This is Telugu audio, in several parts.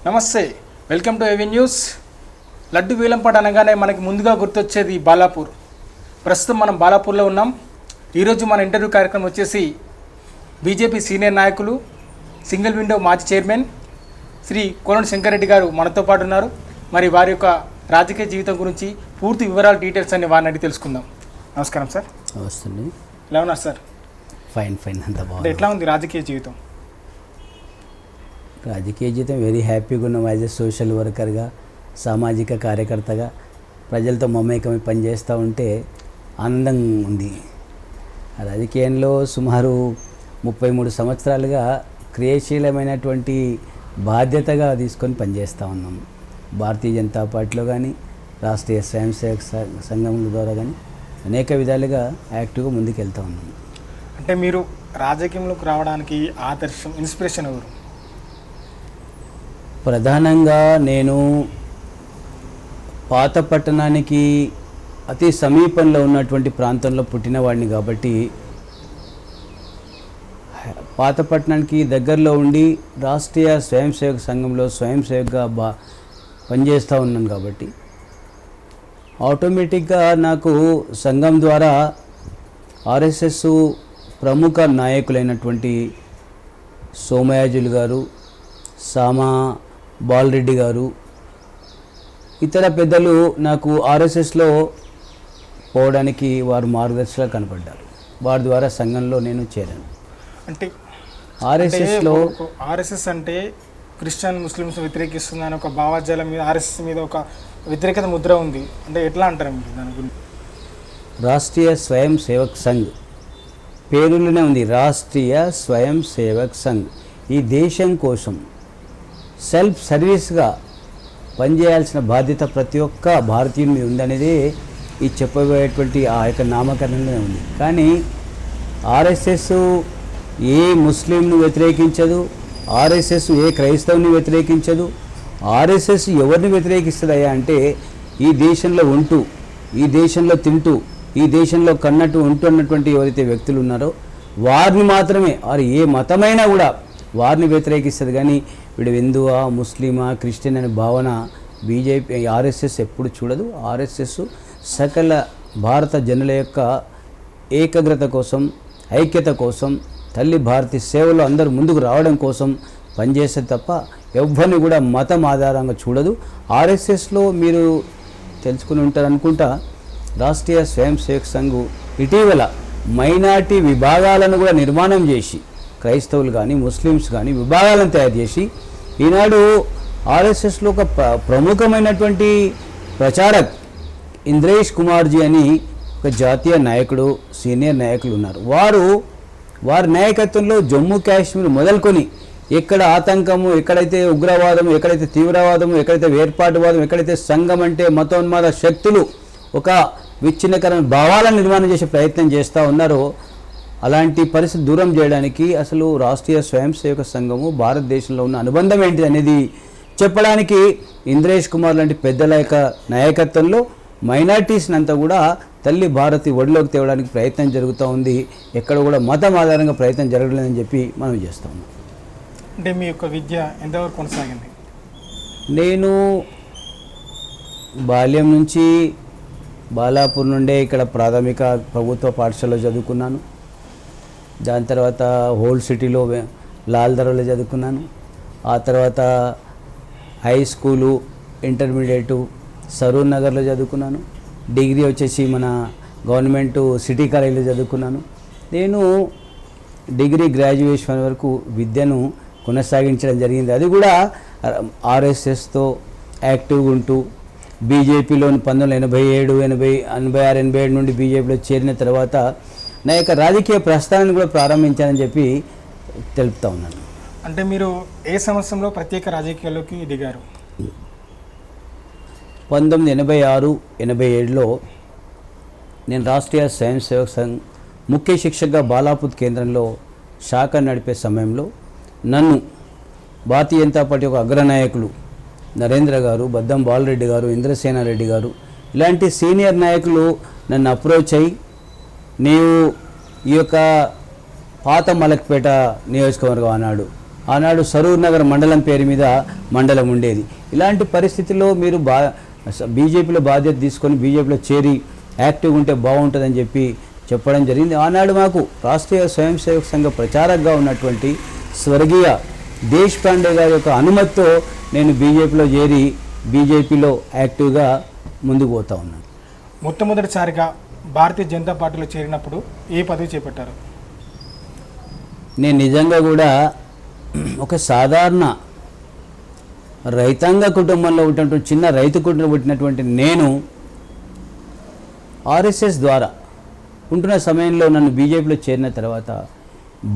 నమస్తే, వెల్కమ్ టు ఏవి న్యూస్. లడ్డు వేలంపాట అనగానే మనకి ముందుగా గుర్తొచ్చేది బాలాపూర్. ప్రస్తుతం మనం బాలాపూర్లో ఉన్నాం. ఈరోజు మన ఇంటర్వ్యూ కార్యక్రమం వచ్చేసి బీజేపీ సీనియర్ నాయకులు, సింగిల్ విండో మాజీ చైర్మన్ శ్రీ కోనంటి శంకరెడ్డి గారు మనతో పాటు ఉన్నారు. మరి వారి యొక్క రాజకీయ జీవితం గురించి పూర్తి వివరాలు, డీటెయిల్స్ అన్ని వారిని అడిగి తెలుసుకుందాం. నమస్కారం సార్. నమస్తే. ఎలా ఉన్నారు సార్? ఫైన్ అంత బాగుంది. ఎట్లా ఉంది రాజకీయ జీవితం? రాజకీయ జీవితం వెరీ హ్యాపీగా ఉన్నాం. యాజ్ ఎ సోషల్ వర్కర్గా, సామాజిక కార్యకర్తగా ప్రజలతో మమేకమై పనిచేస్తూ ఉంటే ఆనందంగా ఉంది. రాజకీయంలో సుమారు 33 సంవత్సరాలుగా క్రియాశీలమైనటువంటి బాధ్యతగా తీసుకొని పనిచేస్తూ ఉన్నాం. భారతీయ జనతా పార్టీలో కానీ, రాష్ట్రీయ స్వయం సేవక సంఘం ద్వారా కానీ అనేక విధాలుగా యాక్టివ్గా ముందుకు వెళ్తూ ఉన్నాం. అంటే మీరు రాజకీయంలోకి రావడానికి ఆదర్శం, ఇన్స్పిరేషన్ ఎవరు? ప్రధానంగా నేను పాత పట్టణానికి అతి సమీపంలో ఉన్నటువంటి ప్రాంతంలో పుట్టినవాడిని కాబట్టి పాత పట్టణానికి దగ్గరలో ఉండి రాష్ట్రీయ స్వయం సేవక సంఘంలో స్వయం సేవకగా పనిచేస్తూ ఉన్నాను కాబట్టి ఆటోమేటిక్గా నాకు సంఘం ద్వారా ఆర్ఎస్ఎస్ ప్రముఖ నాయకులైనటువంటి సోమయాజులు గారు, సామా బాలరెడ్డి గారు, ఇతర పెద్దలు నాకు ఆర్ఎస్ఎస్లో పోవడానికి వారు మార్గదర్శకులుగా కనపడ్డారు. వారి ద్వారా సంఘంలో నేను చేరాను. అంటే ఆర్ఎస్ఎస్ అంటే క్రిస్టియన్ ముస్లిమ్స్ వ్యతిరేకిస్తుందని ఒక భావజాలం మీద ఆర్ఎస్ఎస్ మీద ఒక వ్యతిరేకత ముద్ర ఉంది. అంటే ఎట్లా అంటారు మీరు దాని గురించి? రాష్ట్రీయ స్వయం సేవక్ సంఘ్ పేరులోనే ఉంది, రాష్ట్రీయ స్వయం సేవక్ సంఘ్. ఈ దేశం కోసం సెల్ఫ్ సర్వీస్గా పనిచేయాల్సిన బాధ్యత ప్రతి ఒక్క భారతీయుని మీద ఉందనేది ఈ చెప్పబోయేటువంటి ఆ యొక్క నామకరణంలోనే ఉంది. కానీ ఆర్ఎస్ఎస్ ఏ ముస్లింను వ్యతిరేకించదు, ఆర్ఎస్ఎస్ ఏ క్రైస్తవుని వ్యతిరేకించదు. ఆర్ఎస్ఎస్ ఎవరిని వ్యతిరేకిస్తుందయ్యా అంటే ఈ దేశంలో ఉంటూ, ఈ దేశంలో తింటూ, ఈ దేశంలో కన్నట్టు ఉంటున్నటువంటి ఎవరైతే వ్యక్తులు ఉన్నారో వారిని మాత్రమే, వారు ఏ మతమైనా కూడా వారిని వ్యతిరేకిస్తుంది. కానీ వీడు హిందువా, ముస్లిమా, క్రిస్టియన్ అనే భావన బీజేపీ ఆర్ఎస్ఎస్ ఎప్పుడు చూడదు. ఆర్ఎస్ఎస్ సకల భారత జనుల యొక్క ఏకాగ్రత కోసం, ఐక్యత కోసం, తల్లి భారతి సేవలో అందరూ ముందుకు రావడం కోసం పనిచేస్తుంది తప్ప ఎవ్వరిని కూడా మతం ఆధారంగా చూడదు. ఆర్ఎస్ఎస్లో మీరు తెలుసుకుని ఉంటారనుకుంటా, రాష్ట్రీయ స్వయం సేవక్ సంఘ్ ఇటీవల మైనార్టీ విభాగాలను కూడా నిర్మాణం చేసి, క్రైస్తవులు కానీ ముస్లిమ్స్ కానీ విభాగాలను తయారు చేసి, ఈనాడు ఆర్ఎస్ఎస్లో ఒక ప్రముఖమైనటువంటి ప్రచారక్ ఇంద్రేష్ కుమార్జీ అని ఒక జాతీయ నాయకుడు, సీనియర్ నాయకులు ఉన్నారు. వారి నాయకత్వంలో జమ్మూ కాశ్మీర్ మొదలుకొని ఎక్కడ ఆతంకము, ఎక్కడైతే ఉగ్రవాదము, ఎక్కడైతే తీవ్రవాదము, ఎక్కడైతే వేర్పాటువాదం, ఎక్కడైతే సంఘం అంటే మతోన్మాద శక్తులు ఒక విచ్ఛిన్నకరమైన భావాలను నిర్మాణం చేసే ప్రయత్నం చేస్తూ ఉన్నారో అలాంటి పరిస్థితి దూరం చేయడానికి అసలు రాష్ట్రీయ స్వయం సేవక సంఘము భారతదేశంలో ఉన్న అనుబంధం ఏంటిది అనేది చెప్పడానికి ఇంద్రేష్ కుమార్ లాంటి పెద్దల యొక్క నాయకత్వంలో మైనార్టీస్ని అంతా కూడా తల్లి భారతి ఒడిలోకి తేవడానికి ప్రయత్నం జరుగుతూ ఉంది. ఎక్కడ కూడా మతం ఆధారంగా ప్రయత్నం జరగలేదని చెప్పి మనం చేస్తూ ఉన్నాం. అంటే మీ యొక్క విద్య ఎంతవరకు కొనసాగింది? నేను బాల్యం నుంచి బాలాపూర్ నుండే ఇక్కడ ప్రాథమిక ప్రభుత్వ పాఠశాలలో చదువుకున్నాను. దాని తర్వాత హోల్ సిటీలో లాల్దరలో చదువుకున్నాను. ఆ తర్వాత హై స్కూలు, ఇంటర్మీడియట్ సరూర్ నగర్లో చదువుకున్నాను. డిగ్రీ వచ్చేసి మన గవర్నమెంట్ సిటీ కాలేజీలో చదువుకున్నాను. నేను డిగ్రీ గ్రాడ్యుయేషన్ వరకు విద్యను కొనసాగించడం జరిగింది. అది కూడా ఆర్ఎస్ఎస్తో యాక్టివ్గా ఉంటూ బీజేపీలో 1987, 86, 87 నుండి బీజేపీలో చేరిన తర్వాత నా యొక్క రాజకీయ ప్రస్థానాన్ని కూడా ప్రారంభించానని చెప్పి తెలుపుతా ఉన్నాను. అంటే మీరు ఏ సంవత్సరంలో ప్రత్యేక రాజకీయాల్లోకి దిగారు? 1986, 87లో నేను రాష్ట్రీయ స్వయం సేవక్ సంఘ్ ముఖ్య శిక్షకుగా బాలాపూర్ కేంద్రంలో శాఖ నడిపే సమయంలో నన్ను భారతీయ జనతా పార్టీ యొక్క అగ్రనాయకులు నరేంద్ర గారు, బద్దం బాలరెడ్డి గారు, ఇంద్రసేనారెడ్డి గారు ఇలాంటి సీనియర్ నాయకులు నన్ను అప్రోచ్ అయ్యి, నీవు ఈ యొక్క పాత మలక్పేట నియోజకవర్గం అన్నాడు ఆనాడు సరూర్ నగర్ మండలం పేరు మీద మండలం ఉండేది. ఇలాంటి పరిస్థితుల్లో మీరు బీజేపీలో బాధ్యత తీసుకొని బీజేపీలో చేరి యాక్టివ్గా ఉంటే బాగుంటుందని చెప్పడం జరిగింది. ఆనాడు మాకు రాష్ట్రీయ స్వయం సేవక్ సంఘ ప్రచారకగా ఉన్నటువంటి స్వర్గీయ దేశ్ పాండే గారి యొక్క అనుమతితో నేను బీజేపీలో చేరి బీజేపీలో యాక్టివ్గా ముందుకు పోతా ఉన్నాను. మొట్టమొదటిసారిగా భారతీయ జనతా పార్టీలో చేరినప్పుడు ఏ పదవి చేపట్టారు? నేను నిజంగా కూడా ఒక సాధారణ రైతాంగ కుటుంబంలో ఉన్నటువంటి చిన్న రైతు కుటుంబం పుట్టినటువంటి నేను ఆర్ఎస్ఎస్ ద్వారా ఉంటున్న సమయంలో నన్ను బీజేపీలో చేరిన తర్వాత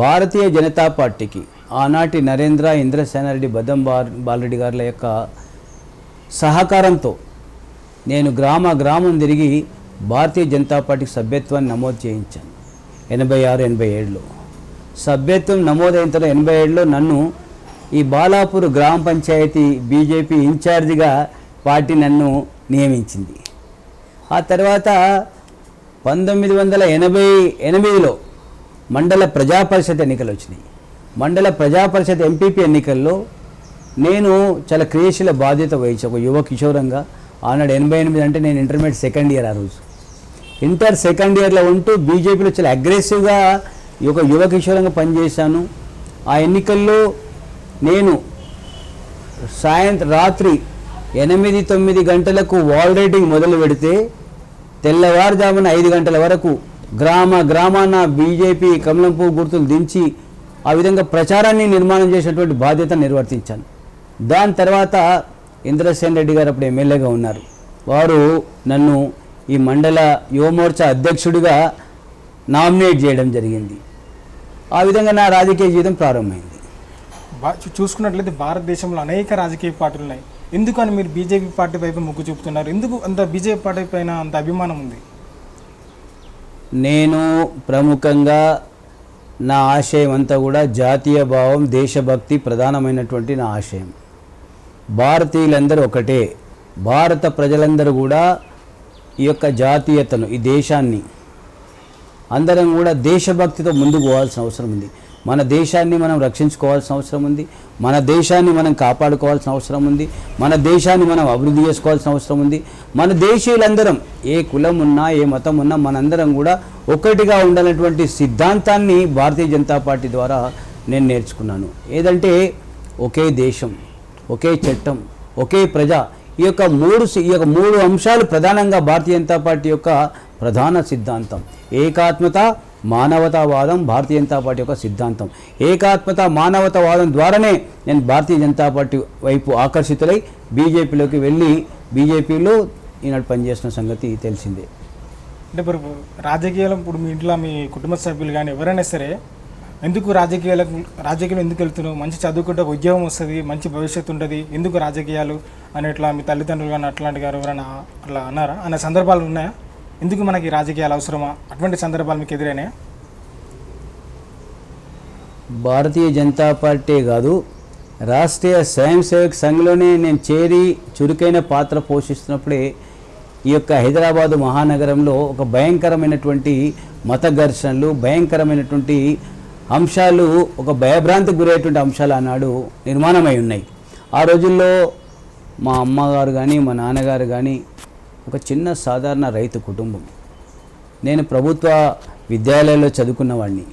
భారతీయ జనతా పార్టీకి ఆనాటి నరేంద్ర ఇంద్రసేనారెడ్డి బద్దం బాలరెడ్డి గారుల యొక్క సహకారంతో నేను గ్రామం తిరిగి భారతీయ జనతా పార్టీకి సభ్యత్వాన్ని నమోదు చేయించాను 86-87లో. సభ్యత్వం నమోదైన తర్వాత 87లో నన్ను ఈ బాలాపూర్ గ్రామ పంచాయతీ బీజేపీ ఇన్ఛార్జిగా పార్టీ నన్ను నియమించింది. ఆ తర్వాత 1988లో మండల ప్రజాపరిషత్ ఎన్నికలు వచ్చినాయి. మండల ప్రజాపరిషత్ ఎంపీపీ ఎన్నికల్లో నేను చాలా క్రియాశీల బాధ్యత వహించి ఒక యువ కిషోరంగా ఆనాడు 88 అంటే నేను ఇంటర్మీడియట్ సెకండ్ ఇయర్. ఆ రోజు ఇంటర్ సెకండ్ ఇయర్లో ఉంటూ బీజేపీలో చాలా అగ్రెసివ్గా ఒక యువ కిషోరంగా పనిచేశాను. ఆ ఎన్నికల్లో నేను రాత్రి 8-9 గంటలకు వాల్ రైటింగ్ మొదలు పెడితే తెల్లవారుజామున 5 గంటల వరకు గ్రామాన బీజేపీ కమలంపూ గుర్తులు దించి ఆ విధంగా ప్రచారాన్ని నిర్మాణం చేసేటువంటి బాధ్యత నిర్వర్తించాను. దాని తర్వాత ఇంద్రసేన్ రెడ్డి గారు అప్పుడు ఎమ్మెల్యేగా ఉన్నారు. వారు నన్ను ఈ మండల యువమోర్చా అధ్యక్షుడిగా నామినేట్ చేయడం జరిగింది. ఆ విధంగా నా రాజకీయ జీవితం ప్రారంభమైంది. చూసుకున్నట్లయితే భారతదేశంలో అనేక రాజకీయ పార్టీలు ఉన్నాయి. ఎందుకని మీరు బీజేపీ పార్టీ వైపు మొగ్గు చూపుతున్నారు? ఎందుకు అంత బీజేపీ పార్టీ పైన అంత అభిమానం ఉంది? నేను ప్రముఖంగా నా ఆశయం అంతా కూడా జాతీయ భావం, దేశభక్తి ప్రధానమైనటువంటి నా ఆశయం. భారతీయులందరూ ఒకటే. భారత ప్రజలందరూ కూడా ఈ యొక్క జాతీయతను, ఈ దేశాన్ని అందరం కూడా దేశభక్తితో ముందుకు పోవాల్సిన అవసరం ఉంది. మన దేశాన్ని మనం రక్షించుకోవాల్సిన అవసరం ఉంది. మన దేశాన్ని మనం కాపాడుకోవాల్సిన అవసరం ఉంది. మన దేశాన్ని మనం అభివృద్ధి చేసుకోవాల్సిన అవసరం ఉంది. మన దేశీయులందరం ఏ కులం ఉన్నా, ఏ మతం ఉన్నా మనందరం కూడా ఒక్కటిగా ఉండాలన్నటువంటి సిద్ధాంతాన్ని భారతీయ జనతా పార్టీ ద్వారా నేను నేర్చుకున్నాను. ఏదంటే ఒకే దేశం, ఒకే చట్టం, ఒకే ప్రజ. ఈ యొక్క మూడు అంశాలు ప్రధానంగా భారతీయ జనతా పార్టీ యొక్క ప్రధాన సిద్ధాంతం. ఏకాత్మత, మానవతావాదం భారతీయ జనతా పార్టీ యొక్క సిద్ధాంతం. ఏకాత్మత, మానవతావాదం ద్వారానే నేను భారతీయ జనతా పార్టీ వైపు ఆకర్షితులై బీజేపీలోకి వెళ్ళి బీజేపీలో ఈనాడు పనిచేస్తున్న సంగతి తెలిసిందే. అంటే ఇప్పుడు రాజకీయాలు ఇప్పుడు మీ ఇంట్లో మీ కుటుంబ సభ్యులు కానీ ఎవరైనా సరే ఎందుకు రాజకీయాలు ఎందుకు వెళ్తున్నావు, మంచి చదువుకుంటే ఉద్యోగం వస్తుంది, మంచి భవిష్యత్తు ఉంటుంది, ఎందుకు రాజకీయాలు అని ఇట్లా మీ తల్లిదండ్రులు కానీ అట్లాంటి గారు ఎవరైనా అట్లా అన్నారా? అనే సందర్భాలు ఉన్నాయా? ఎందుకు మనకి రాజకీయాలు అవసరమా? అటువంటి సందర్భాలు మీకు ఎదురైనాయా? భారతీయ జనతా పార్టీ కాదు, రాష్ట్రీయ స్వయం సేవక్ సంఘ్లోనే నేను చేరి చురుకైన పాత్ర పోషిస్తున్నప్పుడే ఈ యొక్క హైదరాబాదు మహానగరంలో ఒక భయంకరమైనటువంటి మత ఘర్షణలు, భయంకరమైనటువంటి అంశాలు, ఒక భయభ్రాంతికి గురయ్యేటువంటి అంశాలు ఆనాడు నిర్మాణమై ఉన్నాయి. ఆ రోజుల్లో మా అమ్మగారు కానీ మా నాన్నగారు కానీ ఒక చిన్న సాధారణ రైతు కుటుంబం. నేను ప్రభుత్వ విద్యాలయాల్లో చదువుకున్నవాడిని.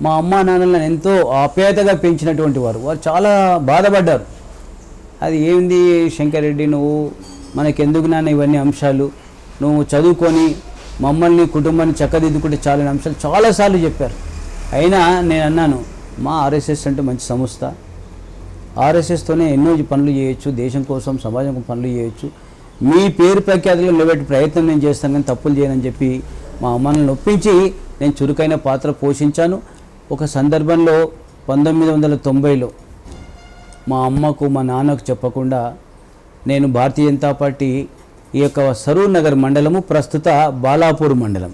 మా అమ్మ నాన్నలను ఎంతో ఆప్యాయతగా పెంచినటువంటి వారు చాలా బాధపడ్డారు. అది ఏంది శంకర్ రెడ్డి, నువ్వు మనకెందుకు నాన్న ఇవన్నీ అంశాలు, నువ్వు చదువుకొని మమ్మల్ని కుటుంబాన్ని చక్కదిద్దుకుంటే చాలని అంశాలు చాలాసార్లు చెప్పారు. అయినా నేను అన్నాను, మా ఆర్ఎస్ఎస్ అంటే మంచి సంస్థ, ఆర్ఎస్ఎస్తోనే ఎన్నో పనులు చేయొచ్చు, దేశం కోసం సమాజం కోసం పనులు చేయొచ్చు, మీ పేరు ప్రఖ్యాతులు నిలబెట్టే ప్రయత్నం నేను చేస్తాను కానీ తప్పులు చేయనని చెప్పి మా అమ్మని ఒప్పించి నేను చురుకైన పాత్ర పోషించాను. ఒక సందర్భంలో 1990లో మా అమ్మకు మా నాన్నకు చెప్పకుండా నేను భారతీయ జనతా పార్టీ ఈ యొక్క సరూర్ నగర్ మండలము, ప్రస్తుత బాలాపూర్ మండలం,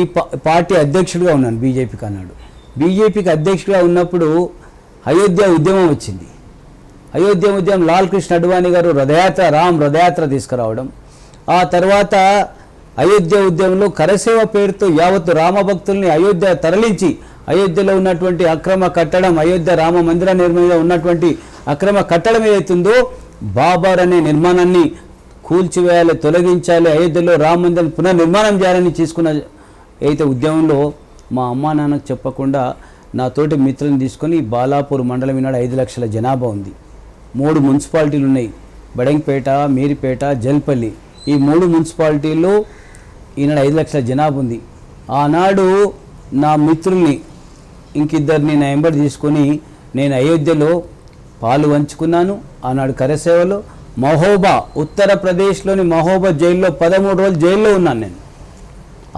ఈ పార్టీ అధ్యక్షుడిగా ఉన్నాను బీజేపీకి. అన్నాడు బీజేపీకి అధ్యక్షుడిగా ఉన్నప్పుడు అయోధ్య ఉద్యమం వచ్చింది. అయోధ్య ఉద్యమం లాల్ కృష్ణ అడ్వాణి గారు రథయాత్ర తీసుకురావడం, ఆ తర్వాత అయోధ్య ఉద్యమంలో కరసేవ పేరుతో యావత్తు రామభక్తుల్ని అయోధ్య తరలించి అయోధ్యలో ఉన్నటువంటి అక్రమ కట్టడం, అయోధ్య రామ మందిర నిర్మాణంలో ఉన్నటువంటి అక్రమ కట్టడం ఏదైతుందో బాబర్ అనే నిర్మాణాన్ని కూల్చివేయాలి, తొలగించాలి, అయోధ్యలో రామ మందిరం పునర్నిర్మాణం చేయాలని తీసుకున్న అయితే ఉద్యమంలో మా అమ్మా నాన్నకు చెప్పకుండా నా తోటి మిత్రులను తీసుకొని బాలాపూర్ మండలం ఈనాడు 5 లక్షల జనాభా ఉంది. 3 మున్సిపాలిటీలు ఉన్నాయి, బడంగ్పేట, మీరిపేట, జల్పల్లి. ఈ 3 మున్సిపాలిటీల్లో ఈనాడు 5 లక్షల జనాభా ఉంది. ఆనాడు నా మిత్రుల్ని ఇంకిద్దరిని నా ఎంబడి తీసుకొని నేను అయోధ్యలో పాలు పంచుకున్నాను. ఆనాడు కరసేవలో మహోబా, ఉత్తరప్రదేశ్లోని మహోబా జైల్లో 13 రోజులు జైల్లో ఉన్నాను నేను.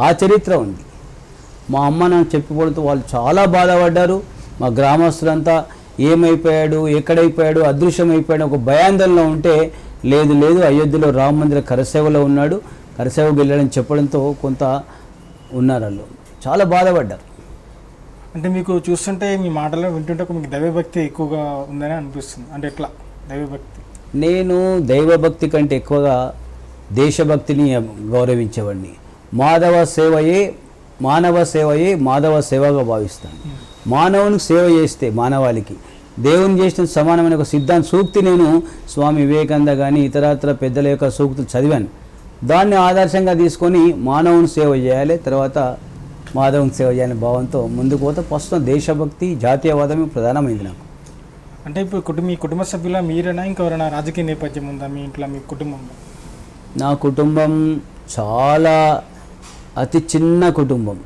ఆ చరిత్ర ఉంది. మా అమ్మ నాకు చెప్పిపోవడంతో వాళ్ళు చాలా బాధపడ్డారు. మా గ్రామస్తులంతా ఏమైపోయాడు, ఎక్కడైపోయాడు, అదృశ్యమైపోయాడు ఒక భయాందోళనలో ఉంటే లేదు అయోధ్యలో రామ మందిర కరసేవలో ఉన్నాడు, కరసేవకు వెళ్ళాడని చెప్పడంతో కొంత ఉన్నారు వాళ్ళు. చాలా బాధపడ్డారు. అంటే మీకు చూస్తుంటే మీ మాటలు వింటుంటే మీకు దైవభక్తి ఎక్కువగా ఉందని అనిపిస్తుంది. అంటే ఎట్లా దైవభక్తి? నేను దైవభక్తి కంటే ఎక్కువగా దేశభక్తిని గౌరవించేవాడిని. మానవ సేవయే మాధవ సేవగా భావిస్తాను. మానవునికి సేవ చేస్తే మానవాళికి దేవుని చేసిన సమానమైన ఒక సిద్ధాంత సూక్తి నేను స్వామి వివేకానంద కానీ ఇతరత్ర పెద్దల యొక్క సూక్తులు చదివాను. దాన్ని ఆదర్శంగా తీసుకొని మానవుని సేవ చేయాలి, తర్వాత మాధవుని సేవ చేయాలనే భావంతో ముందుకు పోతే ప్రస్తుతం దేశభక్తి, జాతీయవాదమే ప్రధానమైంది నాకు. అంటే ఇప్పుడు మీ కుటుంబ సభ్యుల మీరేనా, ఇంకెవరైనా రాజకీయ నేపథ్యం ఉందా మీ ఇంట్లో, మీ కుటుంబంలో? నా కుటుంబం చాలా అతి చిన్న కుటుంబం,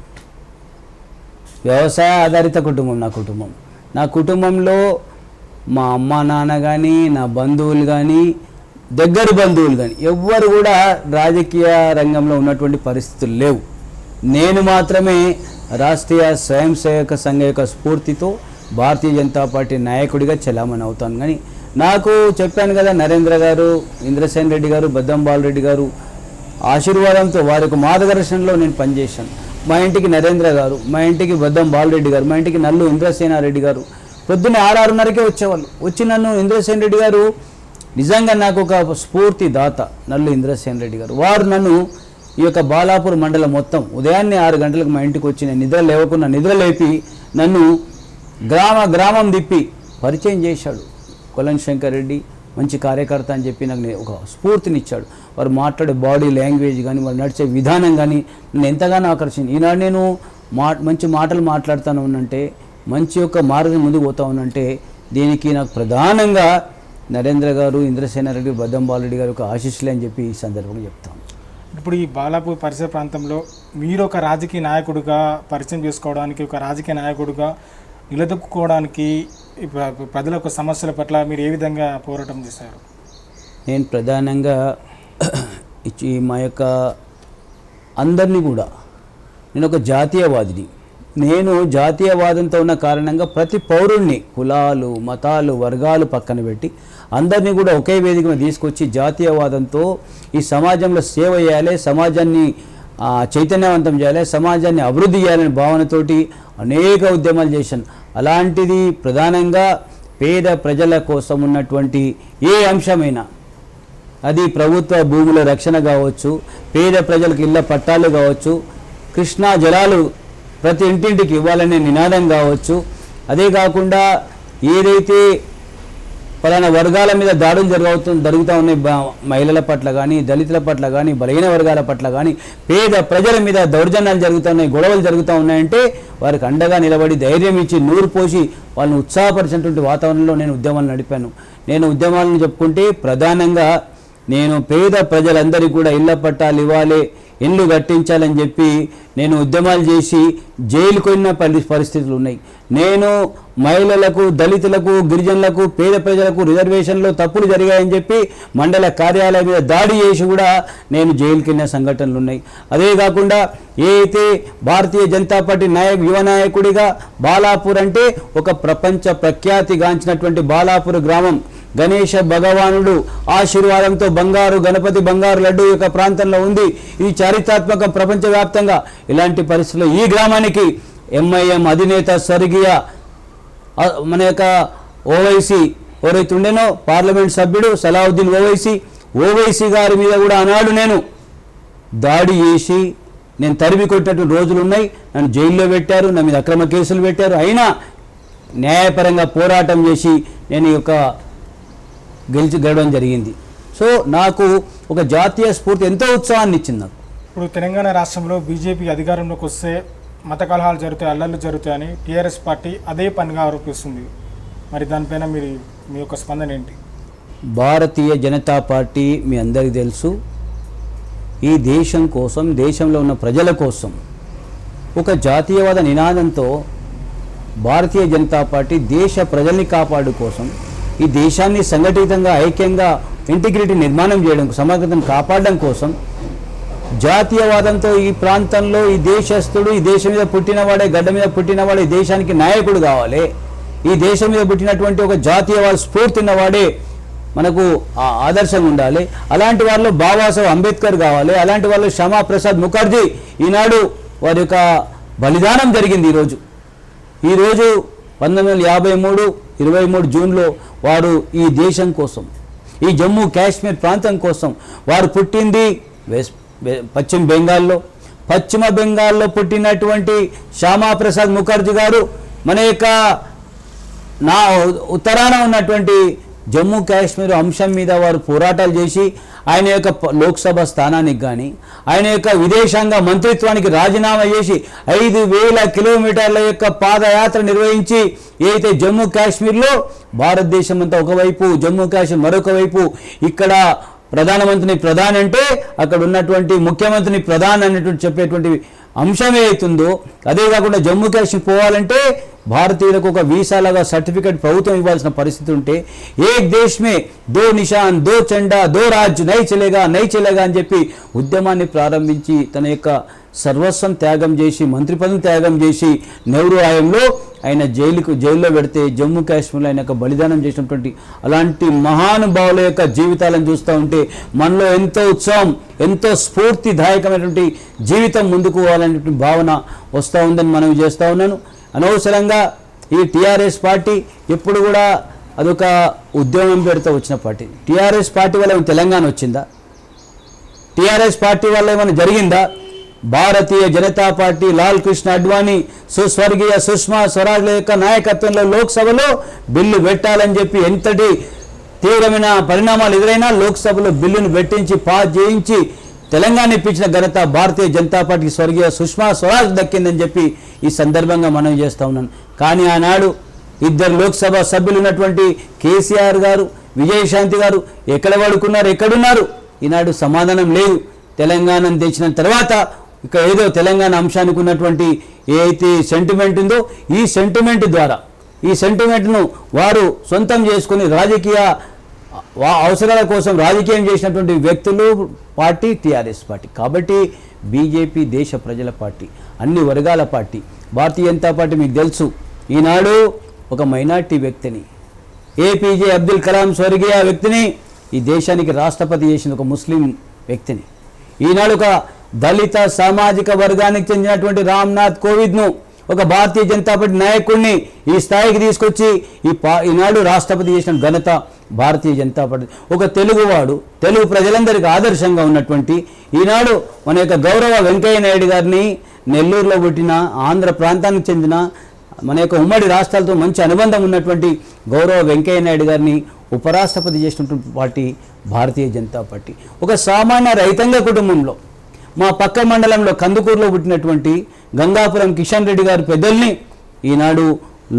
వ్యవసాయ ఆధారిత కుటుంబం. నా కుటుంబంలో మా అమ్మ నాన్న కానీ, నా బంధువులు కానీ, దగ్గర బంధువులు కానీ ఎవ్వరు కూడా రాజకీయ రంగంలో ఉన్నటువంటి పరిస్థితులు లేవు. నేను మాత్రమే రాష్ట్రీయ స్వయం సేవక సంఘ యొక్క స్ఫూర్తితో భారతీయ జనతా పార్టీ నాయకుడిగా చెలామణి అవుతాను. కానీ నాకు చెప్పాను కదా, నరేంద్ర గారు, ఇంద్రసేన్ రెడ్డి గారు, బద్దం బాలరెడ్డి గారు ఆశీర్వాదంతో వారి యొక్క మార్గదర్శనంలో నేను పనిచేశాను. మా ఇంటికి నరేంద్ర గారు, మా ఇంటికి బద్దం బాలరెడ్డి గారు, మా ఇంటికి నల్లు ఇంద్రసేనారెడ్డి గారు పొద్దున్నే 6:30కే వచ్చేవాళ్ళు. వచ్చి నన్ను ఇంద్రసేన్ రెడ్డి గారు నిజంగా నాకు ఒక స్ఫూర్తి దాత, నల్లు ఇంద్రసేన్ రెడ్డి గారు. వారు నన్ను ఈ యొక్క బాలాపూర్ మండలం మొత్తం ఉదయాన్నే 6 గంటలకు మా ఇంటికి వచ్చి నేను నిద్ర లేవకుండా నిద్ర లేపి నన్ను గ్రామం తిప్పి పరిచయం చేశాడు. కొలన్ శంకర్ రెడ్డి మంచి కార్యకర్త అని చెప్పి నాకు ఒక స్ఫూర్తినిచ్చాడు. వారు మాట్లాడే బాడీ లాంగ్వేజ్ కానీ, వారు నడిచే విధానం కానీ నన్ను ఎంతగానో ఆకర్షించింది. ఈనాడు నేను మంచి మాటలు మాట్లాడుతాను ఉన్నంటే, మంచి యొక్క మార్గం ముందుకు పోతా ఉన్నంటే దీనికి నాకు ప్రధానంగా నరేంద్ర గారు, ఇంద్రసేనారెడ్డి, బద్దం బాలరెడ్డి గారు ఒక ఆశీస్సులే అని చెప్పి ఈ సందర్భంగా చెప్తాను. ఇప్పుడు ఈ బాలాపూర్ పరిసర ప్రాంతంలో మీరు ఒక రాజకీయ నాయకుడిగా పరిచయం చేసుకోవడానికి, ఒక రాజకీయ నాయకుడిగా నిలదొక్కుకోవడానికి ప్రజల యొక్క సమస్యల పట్ల మీరు ఏ విధంగా పోరాటం చేశారు? నేను ప్రధానంగా మా యొక్క అందరినీ కూడా, నేను ఒక జాతీయవాదిని. నేను జాతీయవాదంతో ఉన్న కారణంగా ప్రతి పౌరుణ్ణి కులాలు, మతాలు, వర్గాలు పక్కన పెట్టి అందరినీ కూడా ఒకే వేదిక మీద తీసుకొచ్చి జాతీయవాదంతో ఈ సమాజంలో సేవ చేయాలి, సమాజాన్ని చైతన్యవంతం చేయాలి, సమాజాన్ని అభివృద్ధి చేయాలనే భావనతోటి అనేక ఉద్యమాలు చేశాను. అలాంటిది ప్రధానంగా పేద ప్రజల కోసం ఉన్నటువంటి ఏ అంశమైనా, అది ప్రభుత్వ భూముల రక్షణ కావచ్చు, పేద ప్రజలకు ఇళ్ల పట్టాలు కావచ్చు, కృష్ణా జలాలు ప్రతి ఇంటింటికి ఇవ్వాలనే నినాదం కావచ్చు, అదే కాకుండా ఏదైతే పలానా వర్గాల మీద దాడులు జరుగుతూ ఉన్నాయి, మహిళల పట్ల కానీ, దళితుల పట్ల కానీ, బలహీన వర్గాల పట్ల కానీ, పేద ప్రజల మీద దౌర్జన్యాలు జరుగుతున్నాయి, గొడవలు జరుగుతూ ఉన్నాయంటే వారికి అండగా నిలబడి ధైర్యం ఇచ్చి నూరు పోసి వాళ్ళని ఉత్సాహపరిచినటువంటి వాతావరణంలో నేను ఉద్యమాలు నడిపాను. నేను ఉద్యమాలను చెప్పుకుంటే ప్రధానంగా నేను పేద ప్రజలందరికీ కూడా ఇళ్ల పట్టాలు ఇవ్వాలి, ఇల్లు కట్టించాలని చెప్పి నేను ఉద్యమాలు చేసి జైలుకు వెళ్ళిన పరిస్థితులు ఉన్నాయి. నేను మహిళలకు, దళితులకు, గిరిజనులకు, పేద ప్రజలకు రిజర్వేషన్లో తప్పులు జరిగాయని చెప్పి మండల కార్యాలయం మీద దాడి చేసి కూడా నేను జైలుకి వెళ్ళిన సంఘటనలు ఉన్నాయి. అదే కాకుండా ఏదైతే భారతీయ జనతా పార్టీ యువ నాయకుడిగా బాలాపూర్ అంటే ఒక ప్రపంచ ప్రఖ్యాతిగాంచినటువంటి బాలాపూర్ గ్రామం గణేష భగవానుడు ఆశీర్వాదంతో బంగారు గణపతి, బంగారు లడ్డు యొక్క ప్రాంతంలో ఉంది. ఇది చారిత్రాత్మక ప్రపంచవ్యాప్తంగా. ఇలాంటి పరిస్థితుల్లో ఈ గ్రామానికి ఎంఐఎం అధినేత స్వర్గీయ మన యొక్క ఓవైసీ ఎవరైతే ఉండేనో పార్లమెంట్ సభ్యుడు సలావుద్దీన్ ఓవైసీ గారి మీద కూడా ఆనాడు నేను దాడి చేసి నేను తరిమి కొట్టినటువంటి రోజులు ఉన్నాయి. నన్ను జైల్లో పెట్టారు, నా మీద అక్రమ కేసులు పెట్టారు. అయినా న్యాయపరంగా పోరాటం చేసి నేను ఈ యొక్క గెలవడం జరిగింది. సో నాకు ఒక జాతీయ స్ఫూర్తి ఎంతో ఉత్సాహాన్ని ఇచ్చింది నాకు. ఇప్పుడు తెలంగాణ రాష్ట్రంలో బీజేపీ అధికారంలోకి వస్తే మత కలహాలు జరుగుతాయి, అల్లర్లు జరుగుతాయని టీఆర్ఎస్ పార్టీ అదే పనిగా ఆరోపిస్తుంది. మరి దానిపైన మీ యొక్క స్పందన ఏంటి? భారతీయ జనతా పార్టీ మీ అందరికీ తెలుసు, ఈ దేశం కోసం, దేశంలో ఉన్న ప్రజల కోసం ఒక జాతీయవాద నినాదంతో భారతీయ జనతా పార్టీ దేశ ప్రజల్ని కాపాడు కోసం, ఈ దేశాన్ని సంఘటితంగా ఐక్యంగా ఇంటిగ్రిటీ నిర్మాణం చేయడం, సమగ్రతను కాపాడడం కోసం జాతీయవాదంతో ఈ ప్రాంతంలో ఈ దేశస్థుడు, ఈ దేశం మీద పుట్టినవాడే, గడ్డ మీద పుట్టినవాడే ఈ దేశానికి నాయకుడు కావాలి, ఈ దేశం మీద పుట్టినటువంటి ఒక జాతీయవాద స్ఫూర్తి ఉన్నవాడే మనకు ఆదర్శంగా ఉండాలి. అలాంటి వాళ్ళు బాబాసాహెబ్ అంబేద్కర్ కావాలి, అలాంటి వాళ్ళు శ్యామాప్రసాద్ ముఖర్జీ ఈనాడు వారి యొక్క బలిదానం జరిగింది. ఈరోజు 1953 23 జూన్లో వారు ఈ దేశం కోసం, ఈ జమ్మూ కాశ్మీర్ ప్రాంతం కోసం వారు పుట్టింది పశ్చిమ బెంగాల్లో పుట్టినటువంటి శ్యామాప్రసాద్ ముఖర్జీ గారు మన యొక్క ఉత్తరాన ఉన్నటువంటి జమ్మూ కాశ్మీర్ అంశం మీద వారు పోరాటాలు చేసి ఆయన యొక్క లోక్సభ స్థానానికి కానీ, ఆయన యొక్క విదేశాంగ మంత్రిత్వానికి రాజీనామా చేసి 5,000 కిలోమీటర్ల యొక్క పాదయాత్ర నిర్వహించి ఏదైతే జమ్మూ కాశ్మీర్లో భారతదేశం అంతా ఒకవైపు, జమ్మూ కాశ్మీర్ మరొక వైపు, ఇక్కడ ప్రధానమంత్రిని ప్రధాని అంటే అక్కడ ఉన్నటువంటి ముఖ్యమంత్రిని ప్రధాని అనేటువంటి చెప్పేటువంటి అంశం ఏదైతుందో, అదే కాకుండా జమ్మూ కాశ్మీర్ పోవాలంటే భారతీయులకు ఒక వీసాలాగా సర్టిఫికేట్ ప్రభుత్వం ఇవ్వాల్సిన పరిస్థితి ఉంటే, ఏక్ దేశ్ మే దో నిషాన్, దో చండా, దో రాజ్, నై చలేగా అని చెప్పి ఉద్యమాన్ని ప్రారంభించి తన యొక్క సర్వస్వం త్యాగం చేసి, మంత్రి పదవిని త్యాగం చేసి, నెహ్రూ హయాంలో ఆయన జైల్లో పెడితే జమ్మూ కాశ్మీర్లో ఆయన యొక్క బలిదానం చేసినటువంటి అలాంటి మహానుభావుల యొక్క జీవితాలను చూస్తూ ఉంటే మనలో ఎంతో ఉత్సాహం, ఎంతో స్ఫూర్తిదాయకమైనటువంటి జీవితం ముందుకు పోవాలనేటువంటి భావన వస్తూ ఉందని మనం చేస్తూ ఉన్నాను. అనవసరంగా ఈ టీఆర్ఎస్ పార్టీ ఎప్పుడు కూడా అదొక ఉద్యమం పెడుతూ వచ్చిన పార్టీ. టీఆర్ఎస్ పార్టీ వల్ల ఏమైనా తెలంగాణ వచ్చిందా? టీఆర్ఎస్ పార్టీ వల్ల ఏమైనా జరిగిందా? భారతీయ జనతా పార్టీ లాల్ కృష్ణ అడ్వాణి, స్వర్గీయ సుష్మా స్వరాజ్ల యొక్క నాయకత్వంలో లోక్సభలో బిల్లు పెట్టాలని చెప్పి ఎంతటి తీవ్రమైన పరిణామాలు ఎదురైనా లోక్సభలో బిల్లును పెట్టించి పాస్ చేయించి తెలంగాణ ఇప్పించిన ఘనత భారతీయ జనతా పార్టీకి స్వర్గీయ సుష్మా స్వరాజ్ దక్కిందని చెప్పి ఈ సందర్భంగా మనం చేస్తూ ఉన్నాను. కానీ ఆనాడు 2 లోక్సభ సభ్యులు ఉన్నటువంటి కేసీఆర్ గారు, విజయశాంతి గారు ఎక్కడ పడుకున్నారు, ఎక్కడున్నారు? ఈనాడు సమాధానం లేదు. తెలంగాణను తెచ్చిన తర్వాత ఇక ఏదో తెలంగాణ అంశానికి ఉన్నటువంటి ఏదైతే సెంటిమెంట్ ఉందో ఈ సెంటిమెంట్ ద్వారా, ఈ సెంటిమెంట్ను వారు సొంతం చేసుకుని రాజకీయ అవసరాల కోసం రాజకీయం చేసినటువంటి వ్యక్తులు పార్టీ టీఆర్ఎస్ పార్టీ. కాబట్టి బీజేపీ దేశ ప్రజల పార్టీ, అన్ని వర్గాల పార్టీ. భారతీయ జనతా పార్టీ మీకు తెలుసు, ఈనాడు ఒక మైనార్టీ వ్యక్తిని, ఏపీజే అబ్దుల్ కలాం స్వర్గీయ వ్యక్తిని ఈ దేశానికి రాష్ట్రపతి చేసిన ఒక ముస్లిం వ్యక్తిని, ఈనాడు ఒక దళిత సామాజిక వర్గానికి చెందినటువంటి రామ్నాథ్ కోవింద్ను ఒక భారతీయ జనతా పార్టీ నాయకుడిని ఈ స్థాయికి తీసుకొచ్చి ఈనాడు రాష్ట్రపతి చేసిన ఘనత భారతీయ జనతా పార్టీ. ఒక తెలుగువాడు, తెలుగు ప్రజలందరికీ ఆదర్శంగా ఉన్నటువంటి ఈనాడు మన యొక్క గౌరవ వెంకయ్య నాయుడు గారిని, నెల్లూరులో పుట్టిన ఆంధ్ర ప్రాంతానికి చెందిన మన యొక్క ఉమ్మడి రాష్ట్రాలతో మంచి అనుబంధం ఉన్నటువంటి గౌరవ వెంకయ్య నాయుడు గారిని ఉపరాష్ట్రపతి చేసినటువంటి పార్టీ భారతీయ జనతా పార్టీ. ఒక సామాన్య రైతాంగ కుటుంబంలో మా పక్క మండలంలో కందుకూరులో పుట్టినటువంటి గంగాపురం కిషన్ రెడ్డి గారి పెద్దల్ని ఈనాడు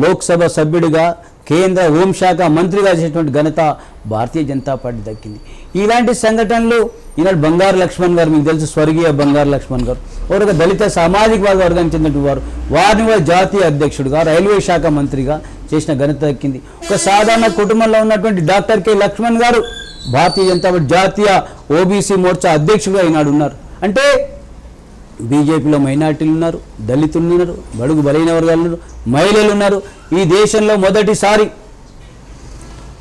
లోక్సభ సభ్యుడిగా, కేంద్ర హోంశాఖ మంత్రిగా చేసినటువంటి ఘనత భారతీయ జనతా పార్టీ దక్కింది. ఇలాంటి సంఘటనలు ఈనాడు బంగారు లక్ష్మణ్ గారు, మీకు తెలుసు స్వర్గీయ బంగారు లక్ష్మణ్ గారు, ఒక దళిత సామాజిక వర్గానికి చెందినటువంటి వారు, వారిని కూడా జాతీయ అధ్యక్షుడిగా, రైల్వే శాఖ మంత్రిగా చేసిన ఘనత దక్కింది. ఒక సాధారణ కుటుంబంలో ఉన్నటువంటి డాక్టర్ కె లక్ష్మణ్ గారు భారతీయ జనతా పార్టీ జాతీయ ఓబీసీ మోర్చా అధ్యక్షుడిగా ఈనాడు ఉన్నారు. అంటే బీజేపీలో మైనార్టీలు ఉన్నారు, దళితులు ఉన్నారు, బడుగు బలైన వర్గాలు ఉన్నారు, మహిళలు ఉన్నారు. ఈ దేశంలో మొదటిసారి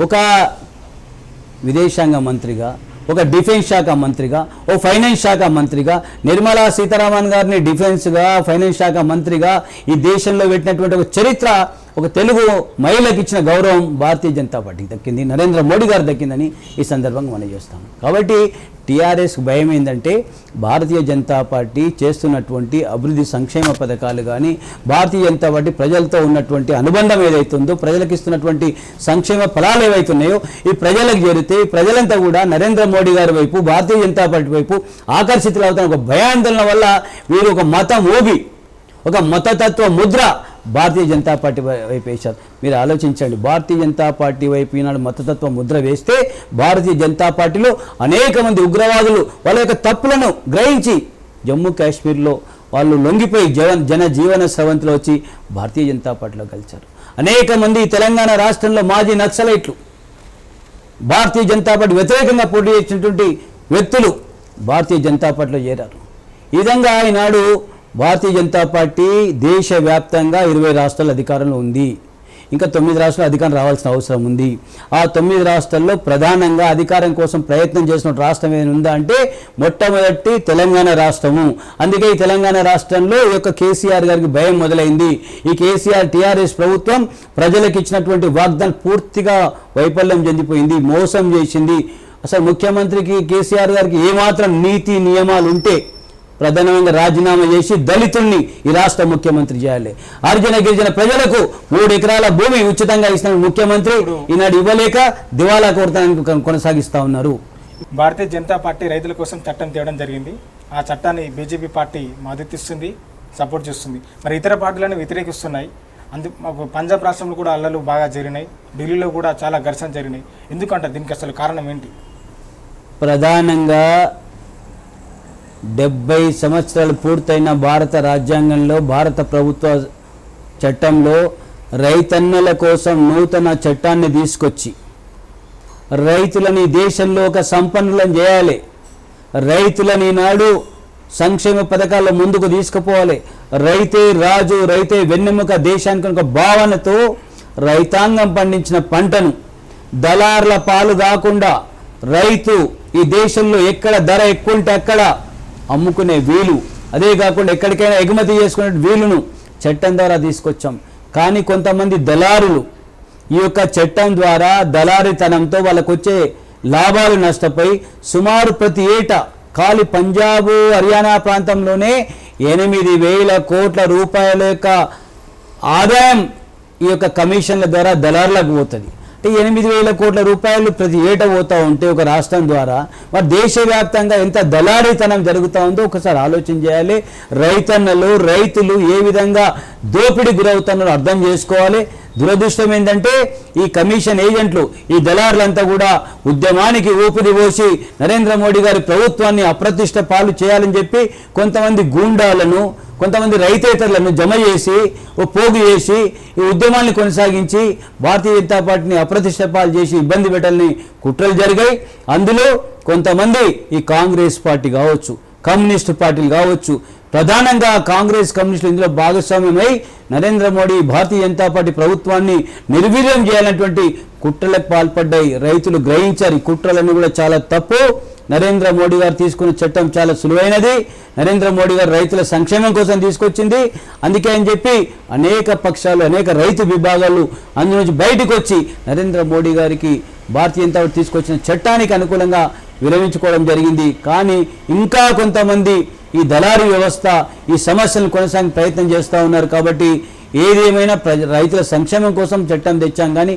ఒక విదేశాంగ మంత్రిగా, ఒక డిఫెన్స్ శాఖ మంత్రిగా, ఓ ఫైనాన్స్ శాఖ మంత్రిగా, నిర్మలా సీతారామన్ గారిని డిఫెన్స్గా, ఫైనాన్స్ శాఖ మంత్రిగా ఈ దేశంలో పెట్టినటువంటి ఒక చరిత్ర ఒక తెలుగు మహిళకి ఇచ్చిన గౌరవం భారతీయ జనతా పార్టీకి దక్కింది, నరేంద్ర మోడీ గారు దక్కిందని ఈ సందర్భంగా మనం చేస్తాం. కాబట్టి టీఆర్ఎస్ భయం ఏంటంటే భారతీయ జనతా పార్టీ చేస్తున్నటువంటి అభివృద్ధి సంక్షేమ పథకాలు కానీ, భారతీయ జనతా పార్టీ ప్రజలతో ఉన్నటువంటి అనుబంధం ఏదైతుందో, ప్రజలకు ఇస్తున్నటువంటి సంక్షేమ ఫలాలు ఏవైతున్నాయో ఈ ప్రజలకు చేరితే ప్రజలంతా కూడా నరేంద్ర మోడీ గారి వైపు, భారతీయ జనతా పార్టీ వైపు ఆకర్షితులు అవుతున్న ఒక భయాందోళన వల్ల వీరు ఒక మతం ఊబి, ఒక మతతత్వ ముద్ర భారతీయ జనతా పార్టీ వైపు వేశారు. మీరు ఆలోచించండి, భారతీయ జనతా పార్టీ వైపు ఈనాడు మతతత్వ ముద్ర వేస్తే భారతీయ జనతా పార్టీలో అనేక మంది ఉగ్రవాదులు వాళ్ళ యొక్క తప్పులను గ్రహించి జమ్మూ కాశ్మీర్లో వాళ్ళు లొంగిపోయి జనజీవన స్రవంతిలో వచ్చి భారతీయ జనతా పార్టీలో కలిశారు. అనేక మంది తెలంగాణ రాష్ట్రంలో మాజీ నక్సలైట్లు భారతీయ జనతా పార్టీ వ్యతిరేకంగా పోటీ చేసినటువంటి వ్యక్తులు భారతీయ జనతా పార్టీలో చేరారు. ఈ విధంగా ఈనాడు భారతీయ జనతా పార్టీ దేశవ్యాప్తంగా 20 రాష్ట్రాల అధికారంలో ఉంది. ఇంకా 9 రాష్ట్రాల అధికారం రావాల్సిన అవసరం ఉంది. ఆ 9 రాష్ట్రాల్లో ప్రధానంగా అధికారం కోసం ప్రయత్నం చేసిన రాష్ట్రం ఏదైనా ఉందా అంటే మొట్టమొదటి తెలంగాణ రాష్ట్రము. అందుకే ఈ తెలంగాణ రాష్ట్రంలో ఈ యొక్క కేసీఆర్ గారికి భయం మొదలైంది. ఈ కేసీఆర్ టీఆర్ఎస్ ప్రభుత్వం ప్రజలకు ఇచ్చినటువంటి వాగ్దానం పూర్తిగా వైఫల్యం చెందిపోయింది, మోసం చేసింది. అసలు ముఖ్యమంత్రికి కేసీఆర్ గారికి ఏమాత్రం నీతి నియమాలు ఉంటే ప్రధానంగా రాజీనామా చేసి దళితుల్ని ఈ రాష్ట్ర ముఖ్యమంత్రి చేయాలి. హరిజన గిరిజన ప్రజలకు 3 ఎకరాల భూమి ఉచితంగా ఇస్తున్న ముఖ్యమంత్రి ఈనాడు ఇవ్వలేక దివాలా కోరతానికి కొనసాగిస్తూ ఉన్నారు. భారతీయ జనతా పార్టీ రైతుల కోసం చట్టం తేవడం జరిగింది. ఆ చట్టాన్ని బీజేపీ పార్టీ మద్దతిస్తుంది, సపోర్ట్ చేస్తుంది. మరి ఇతర పార్టీలను వ్యతిరేకిస్తున్నాయి. పంజాబ్ రాష్ట్రంలో కూడా అల్లలు బాగా జరిగినాయి, ఢిల్లీలో కూడా చాలా ఘర్షణ జరిగినాయి. ఎందుకంటే దీనికి అసలు కారణం ఏంటి? ప్రధానంగా 70 సంవత్సరాలు పూర్తయిన భారత రాజ్యాంగంలో, భారత ప్రభుత్వ చట్టంలో రైతన్నల కోసం నూతన చట్టాన్ని తీసుకొచ్చి రైతులని దేశంలో ఒక సంపన్నులను చేయాలి, రైతులని నాడు సంక్షేమ పథకాల్లో ముందుకు తీసుకుపోవాలి, రైతే రాజు, రైతే వెన్నెముక దేశానికి ఒక భావనతో రైతాంగం పండించిన పంటను దళారుల పాలు కాకుండా రైతు ఈ దేశంలో ఎక్కడ ధర ఎక్కువ ఉంటే అక్కడ అమ్ముకునే వీలు, అదే కాకుండా ఎక్కడికైనా ఎగుమతి చేసుకునే వీలును చట్టం ద్వారా తీసుకొచ్చాం. కానీ కొంతమంది దళారులు ఈ యొక్క చట్టం ద్వారా దళారితనంతో వాళ్ళకు వచ్చే లాభాలు నష్టపోయి సుమారు ప్రతి ఏటా ఖాళీ పంజాబ్ హర్యానా ప్రాంతంలోనే 8,000 కోట్ల రూపాయల యొక్క ఆదాయం ఈ యొక్క కమిషన్ల ద్వారా దళారులకు పోతుంది. అంటే 8,000 కోట్ల రూపాయలు ప్రతి ఏటా పోతూ ఉంటే ఒక రాష్ట్రం ద్వారా మరి దేశవ్యాప్తంగా ఎంత దళారీతనం జరుగుతూ ఉందో ఒకసారి ఆలోచన చేయాలి. రైతులు ఏ విధంగా దోపిడీ గురవుతున్నారో అర్థం చేసుకోవాలి. దురదృష్టం ఏంటంటే ఈ కమిషన్ ఏజెంట్లు, ఈ దళారులంతా కూడా ఉద్యమానికి ఊపిరి పోసి నరేంద్ర మోడీ గారి ప్రభుత్వాన్ని అప్రతిష్ట పాలు చేయాలని చెప్పి కొంతమంది గూండాలను, కొంతమంది రైతేతరులను జమ చేసి ఓ పోగు చేసి ఈ ఉద్యమాన్ని కొనసాగించి భారతీయ జనతా పార్టీని అప్రతిష్ట పాలు చేసి ఇబ్బంది పెట్టాలని కుట్రలు జరిగాయి. అందులో కొంతమంది ఈ కాంగ్రెస్ పార్టీ కావచ్చు, కమ్యూనిస్టు పార్టీలు కావచ్చు, ప్రధానంగా కాంగ్రెస్ కమ్యూనిస్టులు ఇందులో భాగస్వామ్యమై నరేంద్ర మోడీ భారతీయ జనతా పార్టీ ప్రభుత్వాన్ని నిర్వీర్యం చేయాలన్నటువంటి కుట్రలకు పాల్పడ్డాయి. రైతులు గ్రహించారు ఈ కుట్రలన్నీ కూడా చాలా తప్పు. నరేంద్ర మోడీ గారు తీసుకున్న చట్టం చాలా సులువైనది. నరేంద్ర మోడీ గారు రైతుల సంక్షేమం కోసం తీసుకొచ్చింది. అందుకే అని చెప్పి అనేక పక్షాలు, అనేక రైతు విభాగాలు అందు నుంచి బయటకు వచ్చి నరేంద్ర మోడీ గారికి భారతీయ జనతా పార్టీ తీసుకొచ్చిన చట్టానికి అనుకూలంగా విరమించుకోవడం జరిగింది. కానీ ఇంకా కొంతమంది ఈ దళారీ వ్యవస్థ ఈ సమస్యలను కొనసాగే ప్రయత్నం చేస్తూ ఉన్నారు. కాబట్టి ఏది ఏమైనా రైతుల సంక్షేమం కోసం చట్టం తెచ్చాం, కానీ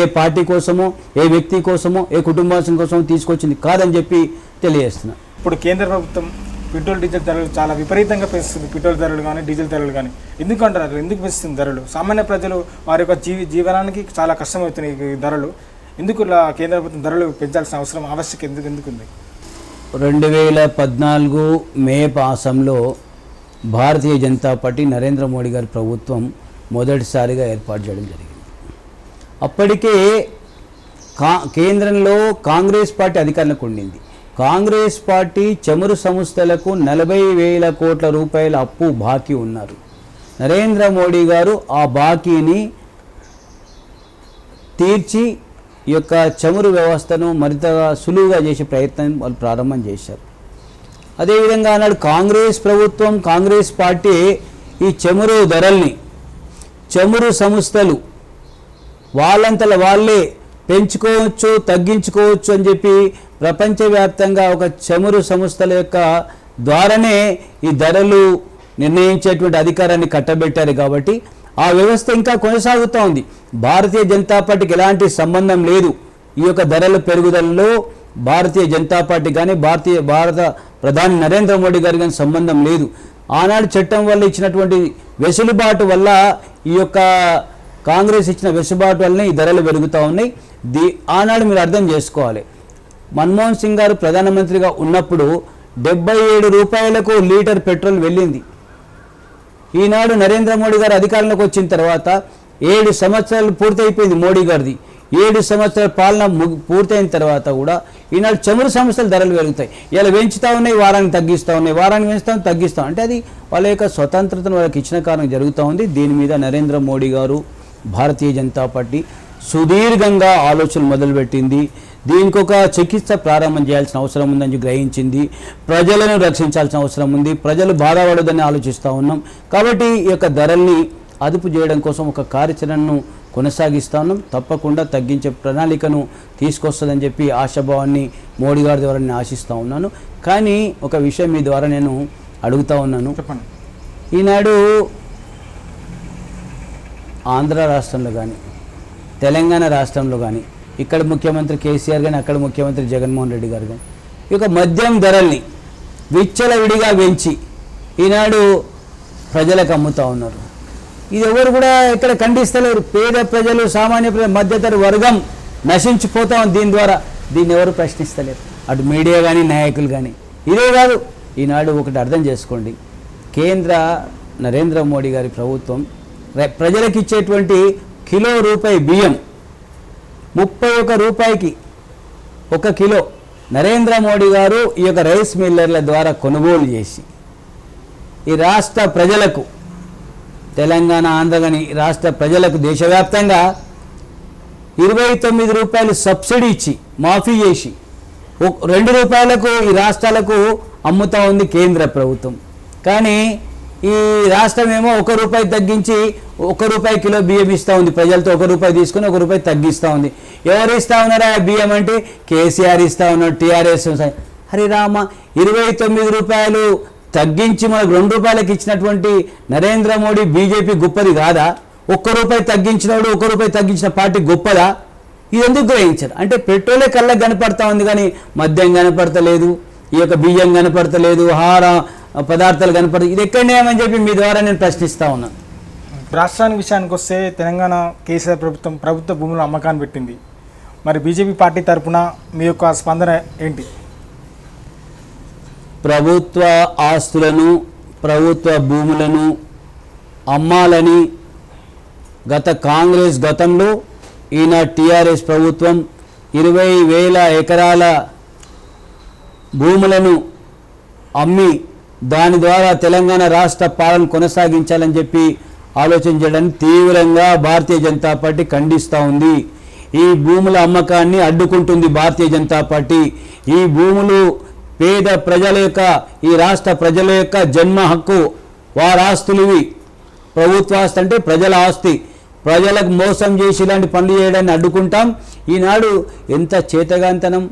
ఏ పార్టీ కోసమో, ఏ వ్యక్తి కోసమో, ఏ కుటుంబం కోసమో తీసుకొచ్చింది కాదని చెప్పి తెలియజేస్తున్నాం. ఇప్పుడు కేంద్ర ప్రభుత్వం పెట్రోల్ డీజిల్ ధరలు చాలా విపరీతంగా పెంచుతుంది. పెట్రోల్ ధరలు కానీ డీజిల్ ధరలు కానీ ఎందుకంటారు? ఎందుకు పెంచుతుంది ధరలు? సామాన్య ప్రజలు వారి యొక్క జీవనానికి చాలా కష్టమవుతున్నాయి ఈ ధరలు. ఎందుకు ఇలా కేంద్ర ప్రభుత్వం ధరలు పెంచాల్సిన అవసరం ఆవశ్యకత ఎందుకు ఉంది? 2014 మే మాసంలో భారతీయ జనతా పార్టీ నరేంద్ర మోడీ గారి ప్రభుత్వం మొదటిసారిగా ఏర్పాటు చేయడం జరిగింది. అప్పటికే కేంద్రంలో కాంగ్రెస్ పార్టీ అధికారంలోకి ఉండింది. కాంగ్రెస్ పార్టీ చమురు సంస్థలకు 40,000 కోట్ల రూపాయల అప్పు బాకీ ఉన్నారు. నరేంద్ర మోడీ గారు ఆ బాకీని తీర్చి ఈ యొక్క చమురు వ్యవస్థను మరింతగా సులువుగా చేసే ప్రయత్నం వాళ్ళు ప్రారంభం చేశారు. అదేవిధంగా అన్నాడు కాంగ్రెస్ ప్రభుత్వం, కాంగ్రెస్ పార్టీ ఈ చమురు ధరల్ని చమురు సంస్థలు వాళ్ళంతల వాళ్ళే పెంచుకోవచ్చు, తగ్గించుకోవచ్చు అని చెప్పి ప్రపంచవ్యాప్తంగా ఒక చమురు సంస్థల యొక్క ద్వారానే ఈ ధరలు నిర్ణయించేటువంటి అధికారాన్ని కట్టబెట్టారు. కాబట్టి ఆ వ్యవస్థ ఇంకా కొనసాగుతూ ఉంది. భారతీయ జనతా పార్టీకి ఎలాంటి సంబంధం లేదు ఈ యొక్క ధరల పెరుగుదలలో. భారతీయ జనతా పార్టీ కానీ భారత ప్రధాని నరేంద్ర మోడీ గారి కానీ సంబంధం లేదు. ఆనాడు చట్టం వల్ల ఇచ్చినటువంటి వెసులుబాటు వల్ల, ఈ యొక్క కాంగ్రెస్ ఇచ్చిన వెసులుబాటు వల్లనే ఈ ధరలు పెరుగుతూ ఉన్నాయి. ఆనాడు మీరు అర్థం చేసుకోవాలి, మన్మోహన్ సింగ్ గారు ప్రధానమంత్రిగా ఉన్నప్పుడు 77 రూపాయలకు లీటర్ పెట్రోల్ వెళ్ళింది. ఈనాడు నరేంద్ర మోడీ గారు అధికారంలోకి వచ్చిన తర్వాత 7 సంవత్సరాలు పూర్తయిపోయింది మోడీ గారిది. 7 సంవత్సరాల పాలన పూర్తయిన తర్వాత కూడా ఈనాడు చమురు సంస్థల ధరలు పెరుగుతాయి. ఇలా పెంచుతూ ఉన్నాయి, వారానికి తగ్గిస్తూ ఉన్నాయి, వారానికి పెంచుతాం, తగ్గిస్తాం. అంటే అది వాళ్ళ యొక్క స్వతంత్రతను వాళ్ళకి ఇచ్చిన కారణం జరుగుతూ ఉంది. దీని మీద నరేంద్ర మోడీ గారు, భారతీయ జనతా పార్టీ సుదీర్ఘంగా ఆలోచనలు మొదలుపెట్టింది. దీనికి ఒక చికిత్స ప్రారంభం చేయాల్సిన అవసరం ఉందని గ్రహించింది. ప్రజలను రక్షించాల్సిన అవసరం ఉంది. ప్రజలు బాధపడదని ఆలోచిస్తూ ఉన్నాం. కాబట్టి ఈ యొక్క ధరల్ని అదుపు చేయడం కోసం ఒక కార్యాచరణను కొనసాగిస్తూ ఉన్నాం. తప్పకుండా తగ్గించే ప్రణాళికను తీసుకొస్తుందని చెప్పి ఆశాభావాన్ని మోడీ గారి ద్వారా నేను ఆశిస్తూ ఉన్నాను. కానీ ఒక విషయం మీ ద్వారా నేను అడుగుతూ ఉన్నాను. చెప్పండి. ఈనాడు ఆంధ్ర రాష్ట్రంలో కానీ, తెలంగాణ రాష్ట్రంలో కానీ, ఇక్కడ ముఖ్యమంత్రి కేసీఆర్ కానీ, అక్కడ ముఖ్యమంత్రి జగన్మోహన్ రెడ్డి గారు కానీ ఈ యొక్క మద్యం ధరల్ని విచ్చలవిడిగా పెంచి ఈనాడు ప్రజలకు అమ్ముతూ ఉన్నారు. ఇది ఎవరు కూడా ఇక్కడ ఖండిస్తలేరు. పేద ప్రజలు, సామాన్య ప్రజలు, మధ్యతర వర్గం నశించిపోతాం దీని ద్వారా. దీన్ని ఎవరు ప్రశ్నిస్తలేరు, అటు మీడియా కానీ, నాయకులు కానీ. ఇదే కాదు, ఈనాడు ఒకటి అర్థం చేసుకోండి, కేంద్ర నరేంద్ర మోడీ గారి ప్రభుత్వం ప్రజలకు ఇచ్చేటువంటి కిలో రూపాయి బియ్యం 31 రూపాయికి 1 కిలో నరేంద్ర మోడీ గారు ఈ యొక్క రైస్ మిల్లర్ల ద్వారా కొనుగోలు చేసి ఈ రాష్ట్ర ప్రజలకు, తెలంగాణ, ఆంధ్ర కానీ రాష్ట్ర ప్రజలకు దేశవ్యాప్తంగా 29 రూపాయలు సబ్సిడీ ఇచ్చి మాఫీ చేసి 2 రూపాయలకు ఈ రాష్ట్రాలకు అమ్ముతూ ఉంది కేంద్ర ప్రభుత్వం. కానీ ఈ రాష్ట్రం ఏమో 1 రూపాయి తగ్గించి 1 రూపాయి కిలో బియ్యం ఇస్తూ ఉంది. ప్రజలతో 1 రూపాయి తీసుకుని 1 రూపాయి తగ్గిస్తూ ఉంది. ఎవరు ఇస్తూ ఉన్నారా బియ్యం అంటే? కేసీఆర్ ఇస్తూ ఉన్నాడు, టీఆర్ఎస్. హరిరామ, 29 రూపాయలు తగ్గించి మనకు 2 రూపాయలకు ఇచ్చినటువంటి నరేంద్ర మోడీ బీజేపీ గొప్పది కాదా? 1 రూపాయి తగ్గించినవాడు, 1 రూపాయి తగ్గించిన పార్టీ గొప్పదా? ఇది ఎందుకు గ్రహించారు అంటే పెట్రోలే కళ్ళకు కనపడతా ఉంది కానీ మద్యం కనపడతలేదు, ఈ యొక్క బియ్యం కనపడతలేదు, ఆహార పదార్థాలు కనపడదు. ఇది ఎక్కడనేమని చెప్పి మీ ద్వారా నేను ప్రశ్నిస్తూ ఉన్నాను. రాష్ట్రానికి విషయానికి వస్తే తెలంగాణ కేసీఆర్ ప్రభుత్వ భూముల అమ్మకాన్ని పెట్టింది. మరి బీజేపీ పార్టీ తరఫున మీ యొక్క స్పందన ఏంటి? ప్రభుత్వ ఆస్తులను, ప్రభుత్వ భూములను అమ్మాలని గత కాంగ్రెస్ గతంలో, ఈనాడు టీఆర్ఎస్ ప్రభుత్వం 20,000 ఎకరాల భూములను అమ్మి దాని ద్వారా తెలంగాణ రాష్ట్ర పాలన కొనసాగించాలని చెప్పి ఆలోచన చేయడాన్ని తీవ్రంగా భారతీయ జనతా పార్టీ ఖండిస్తూ ఉంది. ఈ భూముల అమ్మకాన్ని అడ్డుకుంటుంది భారతీయ జనతా పార్టీ. ఈ భూములు పేద ప్రజల యొక్క, ఈ రాష్ట్ర ప్రజల యొక్క జన్మ హక్కు, వారి ఆస్తులు ఇవి. ప్రభుత్వ ఆస్తి అంటే ప్రజల ఆస్తి. ప్రజలకు మోసం చేసి ఇలాంటి పనులు చేయడాన్ని అడ్డుకుంటాం. ఈనాడు ఎంత చేతగాంతనం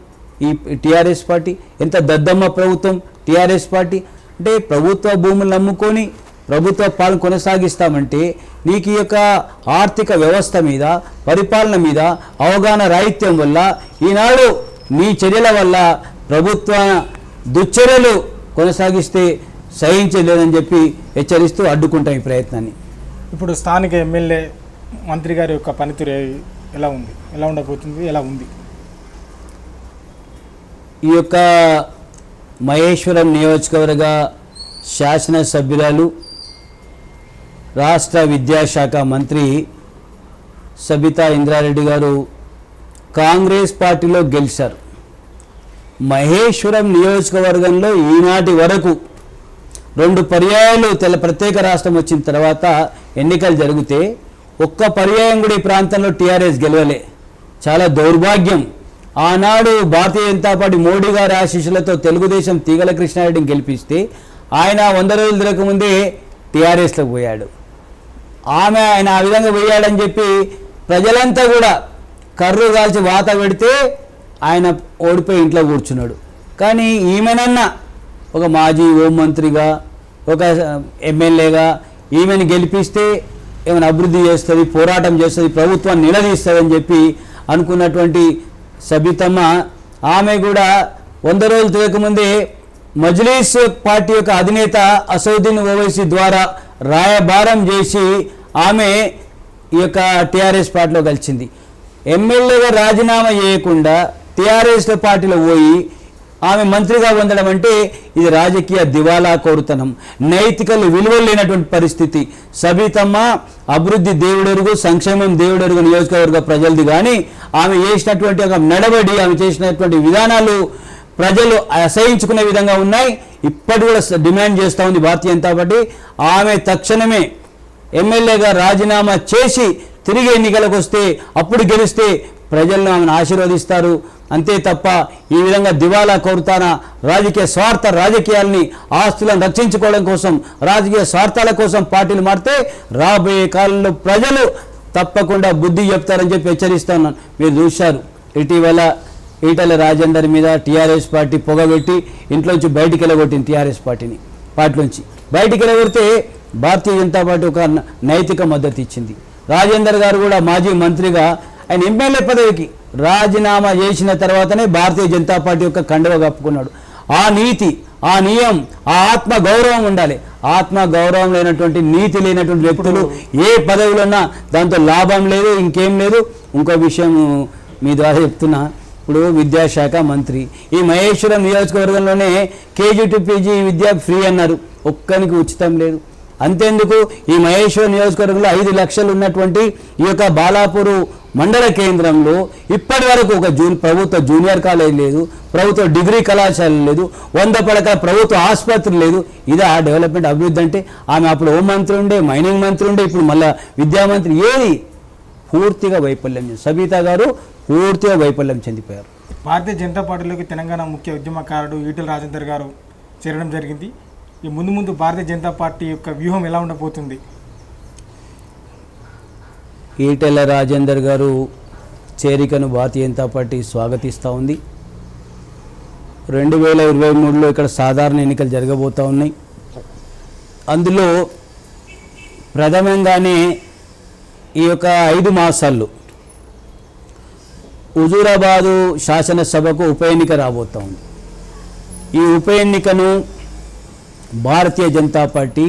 ఈ టీఆర్ఎస్ పార్టీ, ఎంత దద్దమ్మ ప్రభుత్వం టీఆర్ఎస్ పార్టీ. అంటే ప్రభుత్వ భూములు నమ్ముకొని ప్రభుత్వ పాలన కొనసాగిస్తామంటే నీకు ఈ యొక్క ఆర్థిక వ్యవస్థ మీద, పరిపాలన మీద అవగాహన రాహిత్యం వల్ల, ఈనాడు నీ చర్యల వల్ల ప్రభుత్వ దుశ్చర్యలు కొనసాగిస్తే సహించలేదని చెప్పి హెచ్చరిస్తూ అడ్డుకుంటాం ఈ ప్రయత్నాన్ని. ఇప్పుడు స్థానిక ఎమ్మెల్యే, మంత్రి గారి యొక్క పనితీరు ఎలా ఉంది, ఎలా ఉండబోతుంది, ఎలా ఉంది? ఈ యొక్క మహేశ్వరం నియోజకవర్గ శాసనసభ్యురాలు, రాష్ట్ర విద్యాశాఖ మంత్రి సబితా ఇంద్రారెడ్డి గారు కాంగ్రెస్ పార్టీలో గెలిచారు. మహేశ్వరం నియోజకవర్గంలో ఈనాటి వరకు 2 పర్యాయాలు ప్రత్యేక రాష్ట్రం వచ్చిన తర్వాత ఎన్నికలు జరిగితే ఒక్క పర్యాయం కూడా ఈ ప్రాంతంలో టీఆర్ఎస్ గెలవలే. చాలా దౌర్భాగ్యం. ఆనాడు భారతీయ జనతా పార్టీ మోడీ గారి ఆశీస్సులతో తెలుగుదేశం తీగల కృష్ణారెడ్డిని గెలిపిస్తే ఆయన 100 రోజులు తిరగకముందే టీఆర్ఎస్లోకి పోయాడు. ఆయన ఆ విధంగా పోయాడని చెప్పి ప్రజలంతా కూడా కర్రు కాల్చి వాత పెడితే ఆయన ఓడిపోయి ఇంట్లో కూర్చున్నాడు. కానీ ఈమెనన్నా ఒక మాజీ హోంమంత్రిగా, ఒక ఎమ్మెల్యేగా ఈమెను గెలిపిస్తే ఏమైనా అభివృద్ధి చేస్తుంది, పోరాటం చేస్తుంది, ప్రభుత్వాన్ని నిలదీస్తుందని చెప్పి అనుకున్నటువంటి సబితమ్మ ఆమె కూడా 100 రోజులు తిరగకముందే మజ్లీస్ పార్టీ యొక్క అధినేత అసదుద్దీన్ ఓవైసీ ద్వారా రాయబారం చేసి ఆమె ఈ యొక్క టీఆర్ఎస్ పార్టీలో కలిసింది. ఎమ్మెల్యేగా రాజీనామా చేయకుండా టీఆర్ఎస్ పార్టీలో పోయి ఆమె మంత్రిగా పొందడం అంటే ఇది రాజకీయ దివాలా కోరుతనం, నైతిక విలువలు లేనటువంటి పరిస్థితి. సబితమ్మ అభివృద్ధి దేవుడెరుగు, సంక్షేమం దేవుడెరుగు నియోజకవర్గ ప్రజలది. కానీ ఆమె చేసినటువంటి ఒక నడవడి, ఆమె చేసినటువంటి విధానాలు ప్రజలు అసహించుకునే విధంగా ఉన్నాయి. ఇప్పటి కూడా డిమాండ్ చేస్తూ ఉంది భారతీయ జనతా పార్టీ ఆమె తక్షణమే ఎమ్మెల్యేగా రాజీనామా చేసి తిరిగి ఎన్నికలకు వస్తే అప్పుడు గెలిస్తే ప్రజలను ఆమెను ఆశీర్వదిస్తారు. అంతే తప్ప ఈ విధంగా దివాలా కోరుతాన రాజకీయ స్వార్థ రాజకీయాల్ని, ఆస్తులను రక్షించుకోవడం కోసం, రాజకీయ స్వార్థాల కోసం పార్టీలు మారితే రాబోయే కాలంలో ప్రజలు తప్పకుండా బుద్ధి చెప్తారని చెప్పి హెచ్చరిస్తా ఉన్నాను. మీరు చూశారు ఇటీవల ఈటల రాజేందర్ మీద టీఆర్ఎస్ పార్టీ పొగబెట్టి ఇంట్లోంచి బయటికి వెళ్ళగొట్టింది. టీఆర్ఎస్ పార్టీలోంచి బయటికి వెళ్ళగొడితే భారతీయ జనతా పార్టీ ఒక నైతిక మద్దతు ఇచ్చింది. రాజేందర్ గారు కూడా మాజీ మంత్రిగా ఆయన ఎమ్మెల్యే పదవికి రాజీనామా చేసిన తర్వాతనే భారతీయ జనతా పార్టీ యొక్క కండువ కప్పుకున్నాడు. ఆ నీతి, ఆ నియం, ఆ ఆత్మ గౌరవం ఉండాలి. ఆత్మ గౌరవం లేనటువంటి, నీతి లేనటువంటి వ్యక్తులు ఏ పదవిలో ఉన్నా దాంతో లాభం లేదు, ఇంకేం లేదు. ఇంకో విషయం మీ ద్వారా చెప్తున్నా. ఇప్పుడు విద్యాశాఖ మంత్రి ఈ మహేశ్వరం నియోజకవర్గంలోనే KG to PG Vidya free అన్నారు, ఒక్కరికి ఉచితం లేదు. అంతేందుకు ఈ మహేశ్వరం నియోజకవర్గంలో 5 లక్షలు ఉన్నటువంటి ఈ యొక్క బాలాపూరు మండల కేంద్రంలో ఇప్పటి వరకు ఒక ప్రభుత్వ జూనియర్ కాలేజ్ లేదు, ప్రభుత్వ డిగ్రీ కళాశాల లేదు, 100 పడకల ప్రభుత్వ ఆసుపత్రి లేదు. ఇదా డెవలప్మెంట్, అభివృద్ధి అంటే? ఆమె అప్పుడు హోం మంత్రి ఉండే, మైనింగ్ మంత్రి ఉండే, ఇప్పుడు మళ్ళీ విద్యామంత్రి. ఏది? పూర్తిగా వైఫల్యం. సబిత గారు పూర్తిగా వైఫల్యం చెందిపోయారు. భారతీయ జనతా పార్టీలోకి తెలంగాణ ముఖ్య ఉద్యమకారుడు ఈటల రాజేందర్ గారు చేరడం జరిగింది. ఈ ముందు భారతీయ జనతా పార్టీ యొక్క వ్యూహం ఎలా ఉండబోతుంది? ఈటెల రాజేందర్ గారు చేరికను భారతీయ జనతా పార్టీ స్వాగతిస్తూ ఉంది. 2023లో ఇక్కడ సాధారణ ఎన్నికలు జరగబోతూ ఉన్నాయి. అందులో ప్రథమంగానే ఈ యొక్క 5 మాసాల్లో హుజూరాబాదు శాసనసభకు ఉప ఎన్నిక రాబోతూ ఉంది. ఈ ఉప ఎన్నికను భారతీయ జనతా పార్టీ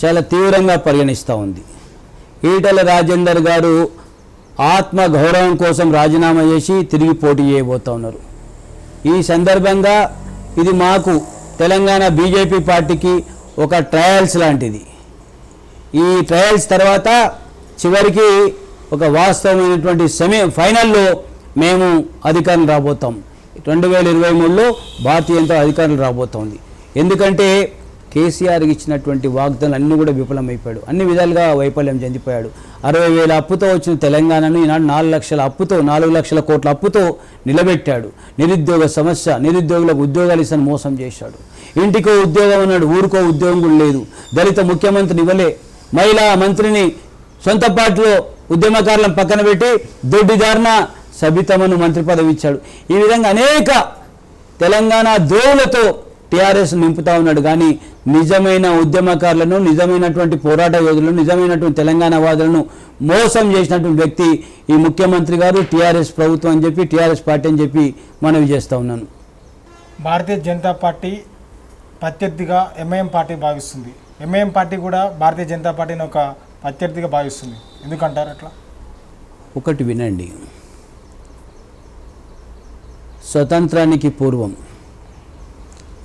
చాలా తీవ్రంగా పరిగణిస్తూ ఉంది. ఈటల రాజేందర్ గారు ఆత్మ గౌరవం కోసం రాజీనామా చేసి తిరిగి పోటీ చేయబోతూ ఉన్నారు. ఈ సందర్భంగా ఇది మాకు తెలంగాణ బీజేపీ పార్టీకి ఒక ట్రయల్స్ లాంటిది. ఈ ట్రయల్స్ తర్వాత చివరికి ఒక వాస్తవమైనటువంటి ఫైనల్లో మేము అధికారులు రాబోతాం. 2023లో భారతీయ జనతా అధికారులు రాబోతోంది. ఎందుకంటే కేసీఆర్కి ఇచ్చినటువంటి వాగ్దానాలు అన్నీ కూడా విఫలమైపోయాడు, అన్ని విధాలుగా వైఫల్యం చెందిపోయాడు. 60,000 అప్పుతో వచ్చిన తెలంగాణను ఈనాడు 4 లక్షల అప్పుతో, 4 లక్షల కోట్ల అప్పుతో నిలబెట్టాడు. నిరుద్యోగ సమస్య, నిరుద్యోగులకు ఉద్యోగాలు ఇస్తాను మోసం చేశాడు. ఇంటికో ఉద్యోగం అన్నాడు, ఊరికో ఉద్యోగం కూడా లేదు. దళిత ముఖ్యమంత్రిని ఇవ్వలే, మహిళా మంత్రిని సొంత పార్టీలో ఉద్యమకారులను పక్కన పెట్టి దొడ్డిదారిన సబితమ్మను మంత్రి పదవి ఇచ్చాడు. ఈ విధంగా అనేక తెలంగాణ ద్రోవులతో టీఆర్ఎస్ నింపుతా ఉన్నాడు. కానీ నిజమైన ఉద్యమకారులను, నిజమైనటువంటి పోరాట యోధులను, నిజమైనటువంటి తెలంగాణ వాదులను మోసం చేసినటువంటి వ్యక్తి ఈ ముఖ్యమంత్రి గారు, టీఆర్ఎస్ ప్రభుత్వం అని చెప్పి, టీఆర్ఎస్ పార్టీ అని చెప్పి మనవి చేస్తూ ఉన్నాను. Bharatiya Janata party ప్రత్యర్థిగా MIM party భావిస్తుంది. ఎంఐఎం పార్టీ కూడా భారతీయ జనతా పార్టీని ఒక ప్రత్యర్థిగా భావిస్తుంది. ఎందుకంటారు అట్లా? ఒకటి వినండి. స్వతంత్రానికి పూర్వం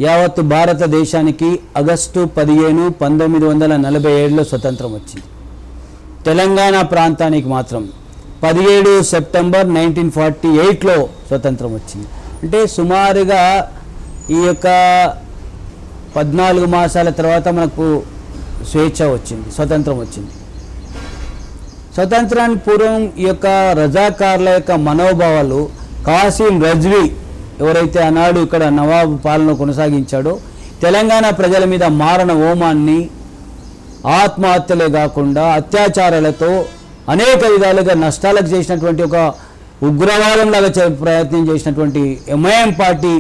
యావత్తు భారతదేశానికి ఆగస్టు 15, 1947లో స్వతంత్రం వచ్చింది. తెలంగాణ ప్రాంతానికి మాత్రం 17 సెప్టెంబర్ 1948లో స్వతంత్రం వచ్చింది. అంటే సుమారుగా ఈ యొక్క 14 మాసాల తర్వాత మనకు స్వేచ్ఛ వచ్చింది, స్వతంత్రం వచ్చింది. స్వతంత్రానికి పూర్వం ఈ యొక్క రజాకార్ల యొక్క మనోభావాలు కాసిం రజ్వీ ఎవరైతే ఆనాడు ఇక్కడ నవాబు పాలన కొనసాగించాడో తెలంగాణ ప్రజల మీద మారణ హోమాన్ని ఆత్మహత్యలే కాకుండా అత్యాచారాలతో అనేక విధాలుగా నష్టాలకు చేసినటువంటి ఒక ఉగ్రవాదంలాగా ప్రయత్నం చేసినటువంటి ఎంఐఎం పార్టీ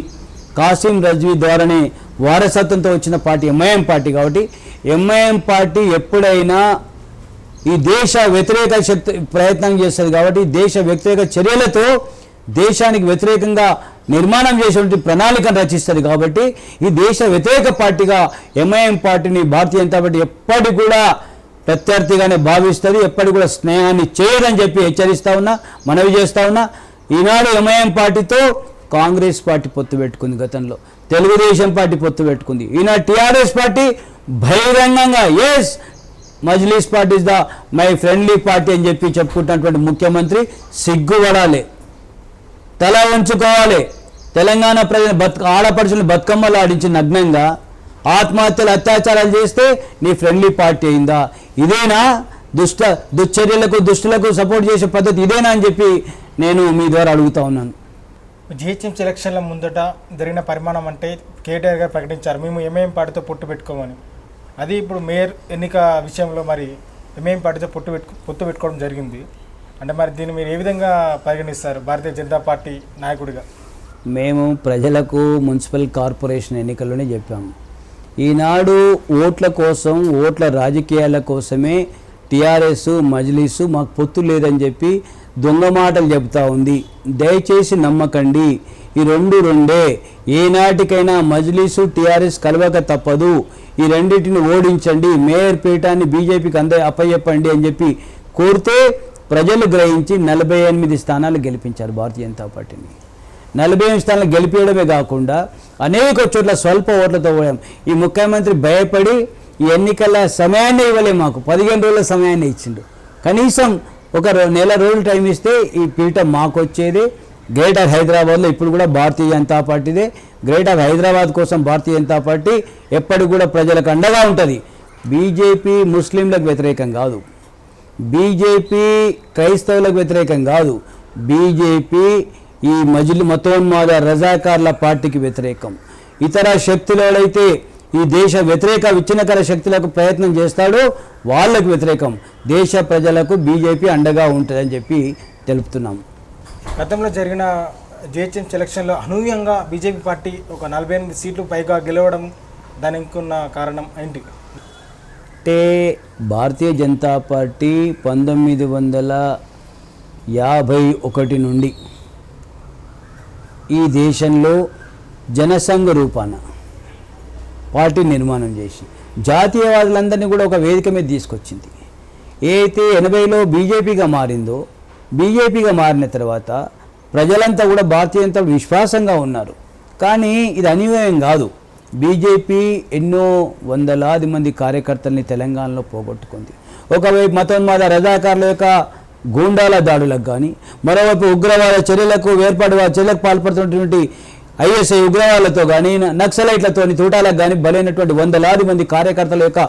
కాసిం రజ్వీ ద్వారానే వారసత్వంతో వచ్చిన పార్టీ ఎంఐఎం పార్టీ. కాబట్టి ఎంఐఎం పార్టీ ఎప్పుడైనా ఈ దేశ వ్యతిరేక శక్తి ప్రయత్నం చేస్తుంది. కాబట్టి దేశ వ్యతిరేక చర్యలతో దేశానికి వ్యతిరేకంగా నిర్మాణం చేసేటువంటి ప్రణాళికను రచిస్తుంది. కాబట్టి ఈ దేశ వ్యతిరేక పార్టీగా ఎంఐఎం పార్టీని భారతీయ జనతా పార్టీ ఎప్పటికి కూడా ప్రత్యర్థిగానే భావిస్తుంది, ఎప్పటికి కూడా స్నేహాన్ని చేయదని చెప్పి హెచ్చరిస్తూ ఉన్నా, మనవి చేస్తూ ఉన్నా. ఈనాడు ఎంఐఎం పార్టీతో కాంగ్రెస్ పార్టీ పొత్తు పెట్టుకుంది, గతంలో తెలుగుదేశం పార్టీ పొత్తు పెట్టుకుంది. ఈనాడు టీఆర్ఎస్ పార్టీ బహిరంగంగా ఎస్ Majlis party is the my friendly party అని చెప్పి చెప్పుకుంటున్నటువంటి ముఖ్యమంత్రి సిగ్గుపడాలి, తల ఉంచుకోవాలి. తెలంగాణ ప్రజల ఆడపడుచులను బతుకమ్మలు ఆడించి నగ్నంగా ఆత్మహత్యలు అత్యాచారాలు చేస్తే నీ ఫ్రెండ్లీ పార్టీ అయిందా? ఇదేనా దుశ్చర్యలకు దుష్టులకు సపోర్ట్ చేసే పద్ధతి ఇదేనా అని చెప్పి నేను మీ ద్వారా అడుగుతా ఉన్నాను. జిహెచ్ఎంసీ ఎలక్షన్ల ముందట జరిగిన పరిమాణం అంటే కేటీఆర్ గారు ప్రకటించారు మేము ఎంఐఎం పార్టీతో పొత్తు పెట్టుకోమని. అది ఇప్పుడు మేయర్ ఎన్నిక విషయంలో మరి ఎంఐఎం పార్టీతో పొత్తు పెట్టుకోవడం జరిగింది. అంటే మరి దీన్ని మీరు ఏ విధంగా పరిగణిస్తారు భారతీయ జనతా పార్టీ నాయకుడిగా? మేము ప్రజలకు మున్సిపల్ కార్పొరేషన్ ఎన్నికల్లోనే చెప్పాము, ఈనాడు ఓట్ల కోసం ఓట్ల రాజకీయాల కోసమే టీఆర్ఎస్ మజ్లిసు మాకు పొత్తు లేదని చెప్పి దొంగ మాటలు చెబుతూ ఉంది. దయచేసి నమ్మకండి, ఈ రెండే. ఏనాటికైనా మజ్లిసు టీఆర్ఎస్ కలవక తప్పదు. ఈ రెండింటిని ఓడించండి, మేయర్ పీఠాన్ని బీజేపీకి అప్పయ్యప్పండి అని చెప్పి కోరితే ప్రజలు గ్రహించి 48 స్థానాలు గెలిపించారు భారతీయ జనతా పార్టీని. 48 స్థానాలు గెలిపించడమే కాకుండా అనేక చోట్ల స్వల్ప ఓట్లతో పోయాం. ఈ ముఖ్యమంత్రి భయపడి ఈ ఎన్నికల సమయాన్ని ఇవ్వలే, మాకు 15 రోజుల సమయాన్ని ఇచ్చిండు. కనీసం ఒక నెల రోజులు టైం ఇస్తే ఈ పీఠం మాకు వచ్చేది. గ్రేటర్ హైదరాబాద్లో ఇప్పుడు కూడా భారతీయ జనతా పార్టీదే. గ్రేటర్ హైదరాబాద్ కోసం భారతీయ జనతా పార్టీ ఎప్పటికి కూడా ప్రజలకు అండగా ఉంటుంది. బీజేపీ ముస్లింలకు వ్యతిరేకం కాదు, బీజేపీ క్రైస్తవులకు వ్యతిరేకం కాదు, బీజేపీ ఈ మతోన్మాద రజాకార్ల పార్టీకి వ్యతిరేకం. ఇతర శక్తులైతే ఈ దేశ వ్యతిరేక విచ్ఛిన్నకర శక్తులకు ప్రయత్నం చేస్తాడో వాళ్ళకు వ్యతిరేకం. దేశ ప్రజలకు బీజేపీ అండగా ఉంటుందని చెప్పి తెలుపుతున్నాం. గతంలో జరిగిన జిహెచ్ఎంసీ ఎలక్షన్లో అనూహ్యంగా బీజేపీ పార్టీ ఒక 48 సీట్లు పైగా గెలవడం, దానికి ఉన్న కారణం ఏంటి? అంటే భారతీయ జనతా పార్టీ 1951 నుండి ఈ దేశంలో జనసంఘ రూపాన పార్టీ నిర్మాణం చేసి జాతీయవాదులందరినీ కూడా ఒక వేదిక మీద తీసుకొచ్చింది. ఏదైతే 80లో బీజేపీగా మారిందో, బీజేపీగా మారిన తర్వాత ప్రజలంతా కూడా భారతీయ జనతా విశ్వాసంగా ఉన్నారు. కానీ ఇది అనివార్యం కాదు. బీజేపీ ఎన్నో వందలాది మంది కార్యకర్తల్ని తెలంగాణలో పోగొట్టుకుంది. ఒకవైపు మతోన్మాద రజాకారుల యొక్క గూండాల దాడులకు కానీ, మరోవైపు ఉగ్రవాద చర్యలకు చర్యలకు పాల్పడుతున్నటువంటి ఐఎస్ఐ ఉగ్రవాదులతో కానీ, నక్సలైట్లతో తూటాలకు కానీ బలైనటువంటి వందలాది మంది కార్యకర్తల యొక్క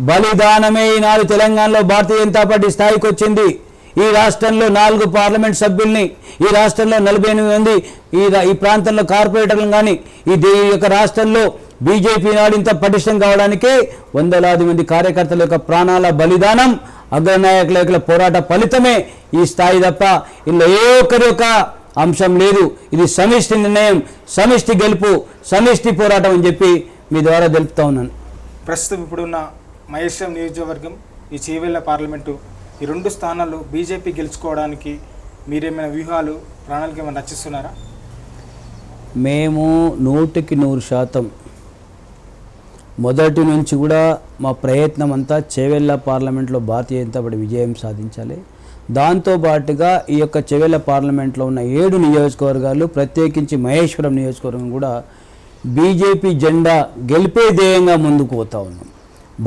బలిదానమే ఈనాడు తెలంగాణలో భారతీయ జనతా పార్టీ స్థాయికి వచ్చింది. ఈ రాష్ట్రంలో 4 పార్లమెంట్ సభ్యుల్ని, ఈ రాష్ట్రంలో 48 మంది ఈ ప్రాంతంలో కార్పొరేటర్లను కానీ, ఈ యొక్క రాష్ట్రంలో బీజేపీ నాడు ఇంత పటిష్టం కావడానికే వందలాది మంది కార్యకర్తల యొక్క ప్రాణాల బలిదానం, అగ్రనాయకుల యొక్క పోరాట ఫలితమే ఈ స్థాయి తప్ప ఇందులో ఏ ఒక్కరి యొక్క అంశం లేదు. ఇది సమిష్టి నిర్ణయం, సమిష్టి గెలుపు, సమిష్టి పోరాటం అని చెప్పి మీ ద్వారా తెలుపుతా ఉన్నాను. ప్రస్తుతం ఇప్పుడున్న మహేశ్వరం నియోజకవర్గం, ఈ చేవెళ్ళ పార్లమెంటు, ఈ 2 స్థానాలు బీజేపీ గెలుచుకోవడానికి మీరేమైనా వ్యూహాలు ప్రణాళిక ఏమైనా రచిస్తున్నారా? మేము 100% మొదటి నుంచి కూడా మా ప్రయత్నం అంతా చేవెళ్ళ పార్లమెంట్లో భారతీయ జనతా పార్టీ విజయం సాధించాలి. దాంతోపాటుగా ఈ యొక్క చేవెళ్ళ పార్లమెంట్లో ఉన్న 7 నియోజకవర్గాలు, ప్రత్యేకించి మహేశ్వరం నియోజకవర్గం కూడా బీజేపీ జెండా గెలిపే ధ్యేయంగా ముందుకు పోతా ఉన్నాం.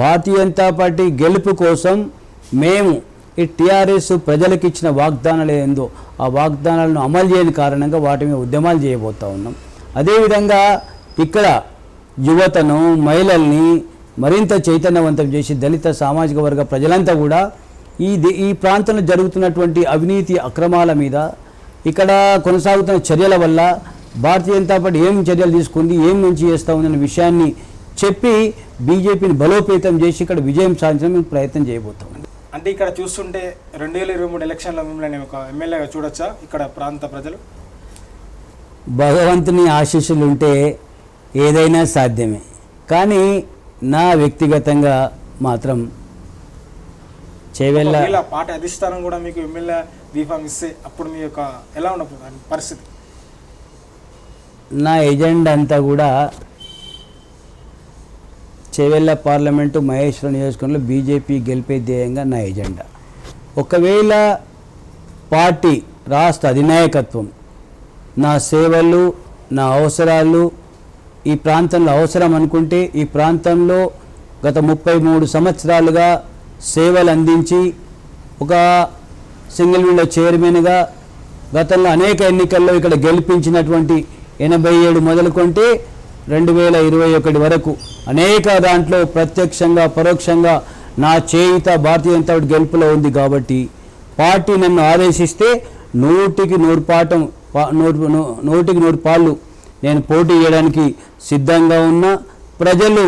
భారతీయ జనతా పార్టీ గెలుపు కోసం మేము ఈ టీఆర్ఎస్ ప్రజలకు ఇచ్చిన వాగ్దానాలు ఏందో ఆ వాగ్దానాలను అమలు చేయని కారణంగా వాటి మీద ఉద్యమాలు చేయబోతూ ఉన్నాం. అదేవిధంగా ఇక్కడ యువతను, మహిళల్ని మరింత చైతన్యవంతం చేసి దళిత సామాజిక వర్గ ప్రజలంతా కూడా ఈ ప్రాంతంలో జరుగుతున్నటువంటి అవినీతి అక్రమాల మీద, ఇక్కడ కొనసాగుతున్న చర్యల వల్ల భారతీయ జనతా పార్టీ ఏం చర్యలు తీసుకుంది, ఏం మంచి చేస్తూ ఉందనే విషయాన్ని చెప్పి బీజేపీని బలోపేతం చేసి ఇక్కడ విజయం సాధించడం మేము ప్రయత్నం చేయబోతాం. అంటే ఇక్కడ చూస్తుంటే 2023 ఎలక్షన్లో మిమ్మల్ని ఒక ఎమ్మెల్యేగా చూడొచ్చా ఇక్కడ ప్రాంత ప్రజలు? భగవంతుని ఆశీస్సులు ఉంటే ఏదైనా సాధ్యమే, కానీ నా వ్యక్తిగతంగా మాత్రం చేవెళ్ళ ఇలా పార్టీ అధిష్టానం కూడా మీకు ఎమ్మెల్యే బీఫామ్ ఇస్తే అప్పుడు మీ యొక్క ఎలా ఉండదు పరిస్థితి? నా ఎజెండా అంతా కూడా చేవెళ్ళ పార్లమెంటు మహేశ్వరం నియోజకవర్గంలో బీజేపీ గెలిపే ధ్యేయంగా నా ఎజెండా. ఒకవేళ పార్టీ రాష్ట్ర అధినాయకత్వం నా సేవలు నా అవసరాలు ఈ ప్రాంతంలో అవసరం అనుకుంటే, ఈ ప్రాంతంలో గత 33 సంవత్సరాలుగా సేవలు అందించి ఒక సింగిల్ విండో చైర్మన్గా గతంలో అనేక ఎన్నికల్లో ఇక్కడ గెలిపించినటువంటి 87 మొదలుకుంటే 2021 వరకు అనేక దాంట్లో ప్రత్యక్షంగా పరోక్షంగా నా చేయుత భారతీయ జనతా పార్టీ గెలుపులో ఉంది. కాబట్టి పార్టీ నన్ను ఆదేశిస్తే 100కి 100 పాళ్ళు నేను పోటీ చేయడానికి సిద్ధంగా ఉన్నా. ప్రజలు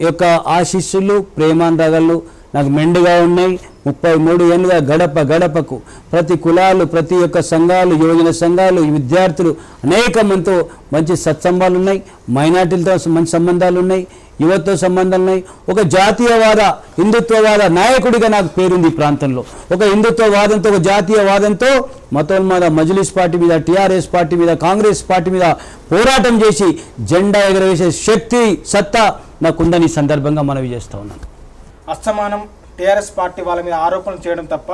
యొక్క ఆశీస్సులు ప్రేమానురాగాలు నాకు మెండుగా ఉన్నాయి. 33 ఏళ్ళుగా గడప గడపకు ప్రతి కులాలు, ప్రతి ఒక్క సంఘాలు, యువజన సంఘాలు, విద్యార్థులు అనేక మందితో మంచి సత్సంబాలు ఉన్నాయి. మైనార్టీలతో మంచి సంబంధాలు ఉన్నాయి, యువతతో సంబంధాలు ఉన్నాయి. ఒక జాతీయవాద హిందుత్వవాద నాయకుడిగా నాకు పేరుంది ఈ ప్రాంతంలో. ఒక హిందుత్వవాదంతో, ఒక జాతీయవాదంతో మతోన్మాద మజ్లిస్ పార్టీ మీద, టీఆర్ఎస్ పార్టీ మీద, కాంగ్రెస్ పార్టీ మీద పోరాటం చేసి జెండా ఎగరవేసే శక్తి సత్తా నాకుందని సందర్భంగా మనవి చేస్తూ ఉన్నాను. అస్తమానం టీఆర్ఎస్ పార్టీ వాళ్ళ మీద ఆరోపణలు చేయడం తప్ప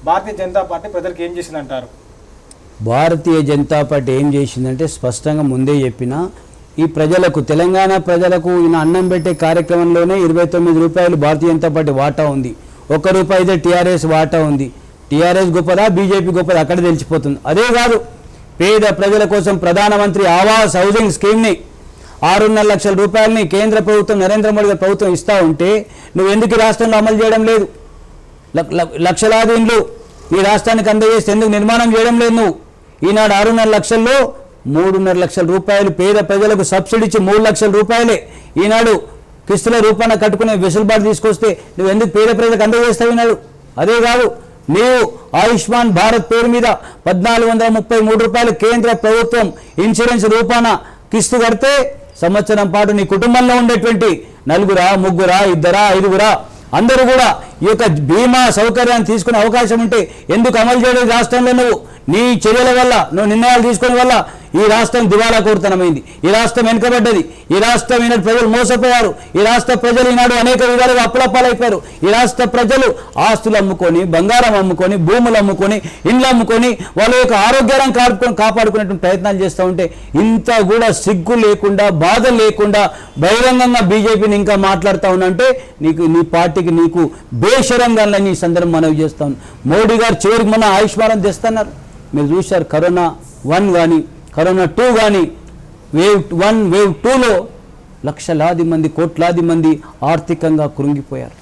భారతీయ జనతా పార్టీ ప్రజలకు ఏం చేసిందంటారు? భారతీయ జనతా పార్టీ ఏం చేసిందంటే స్పష్టంగా ముందే చెప్పిన ఈ ప్రజలకు, తెలంగాణ ప్రజలకు ఈయన అన్నం పెట్టే కార్యక్రమంలోనే 29 రూపాయలు భారతీయ జనతా పార్టీ వాటా ఉంది. 1 రూపాయి అయితే టీఆర్ఎస్ వాటా ఉంది. టీఆర్ఎస్ గొప్పదా బీజేపీ గొప్పదా అక్కడ తెలిసిపోతుంది. అదే కాదు, పేద ప్రజల కోసం ప్రధానమంత్రి ఆవాస్ హౌసింగ్ స్కీమ్ని 6.5 లక్షల రూపాయలని కేంద్ర ప్రభుత్వం నరేంద్ర మోడీ గారి ప్రభుత్వం ఇస్తూ ఉంటే నువ్వు ఎందుకు ఈ రాష్ట్రంలో అమలు చేయడం లేదు? లక్షలాది ఇండ్లు ఈ రాష్ట్రానికి అందజేస్తే ఎందుకు నిర్మాణం చేయడం లేదు నువ్వు? ఈనాడు 6.5 లక్షల్లో 3.5 లక్షల రూపాయలు పేద ప్రజలకు సబ్సిడీ ఇచ్చి 3 లక్షల రూపాయలే ఈనాడు కిస్తుల రూపాన కట్టుకునే వెసులుబాటు తీసుకొస్తే నువ్వు ఎందుకు పేద ప్రజలకు అందజేస్తావు ఈనాడు? అదే కాదు, నీవు ఆయుష్మాన్ భారత్ పేరు మీద 1433 రూపాయలు కేంద్ర ప్రభుత్వం ఇన్సూరెన్స్ రూపాన కిస్తు కడితే సంవత్సరం పాటు నీ కుటుంబంలో ఉండేటువంటి 4, 3, 2, 5 అందరూ కూడా ఈ యొక్క బీమా సౌకర్యాన్ని తీసుకునే అవకాశం ఉంటే ఎందుకు అమలు చేయలేదు రాష్ట్రంలో? నువ్వు నీ చర్యల వల్ల, నువ్వు నిర్ణయాలు తీసుకునే వల్ల ఈ రాష్ట్రం దివాలా కోరుతనమైంది. ఈ రాష్ట్రం వెనుకబడ్డది. ఈ రాష్ట్రం ఈనాడు ప్రజలు మోసపోయారు. ఈ రాష్ట్ర ప్రజలు ఈనాడు అనేక విధాలుగా అప్పులపాలైపోయారు. ఈ రాష్ట్ర ప్రజలు ఆస్తులు అమ్ముకొని, బంగారం అమ్ముకొని, భూములు అమ్ముకొని, ఇండ్లు అమ్ముకొని వాళ్ళ యొక్క ఆరోగ్యాన్ని కాపాడుకునేటువంటి ప్రయత్నాలు చేస్తూ ఉంటే ఇంత కూడా సిగ్గు లేకుండా, బాధ లేకుండా బహిరంగంగా బీజేపీని ఇంకా మాట్లాడుతూ ఉన్నంటే నీకు, నీ పార్టీకి నీకు బేషరంగా నీ సందర్భం మనవి చేస్తా ఉన్నాను. మోడీ గారు చివరికి మన ఆయుష్మానం తెస్తున్నారు. మీరు చూశారు, కరోనా 1 కానీ కరోనా 2 కానీ, వేవ్ 1 వేవ్ 2లో లక్షలాది మంది, కోట్లాది మంది ఆర్థికంగా కృంగిపోయారు.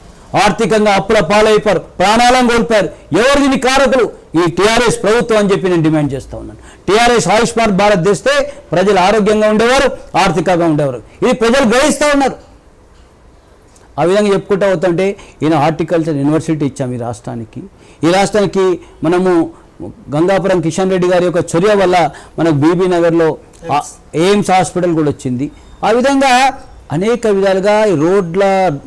ఆర్థికంగా అప్పుల పాలైపోయారు, ప్రాణాలను కోల్పోయారు. ఎవరు దీని కారకులు? ఈ టీఆర్ఎస్ ప్రభుత్వం అని చెప్పి నేను డిమాండ్ చేస్తూ ఉన్నాను. టీఆర్ఎస్ ఆయుష్మాన్ భారత్ తెస్తే ప్రజలు ఆరోగ్యంగా ఉండేవారు, ఆర్థికంగా ఉండేవారు. ఇది ప్రజలు గ్రహిస్తూ ఉన్నారు. ఆ విధంగా చెప్పుకుంటూ అవుతుంటే ఈయన హార్టికల్చర్ యూనివర్సిటీ ఇచ్చాము ఈ రాష్ట్రానికి. ఈ రాష్ట్రానికి మనము గంగాపురం కిషన్ రెడ్డి గారి యొక్క చర్య వల్ల మనకు బీబీ నగర్లో ఎయిమ్స్ హాస్పిటల్ కూడా వచ్చింది. ఆ విధంగా అనేక విధాలుగా ఈ రోడ్ల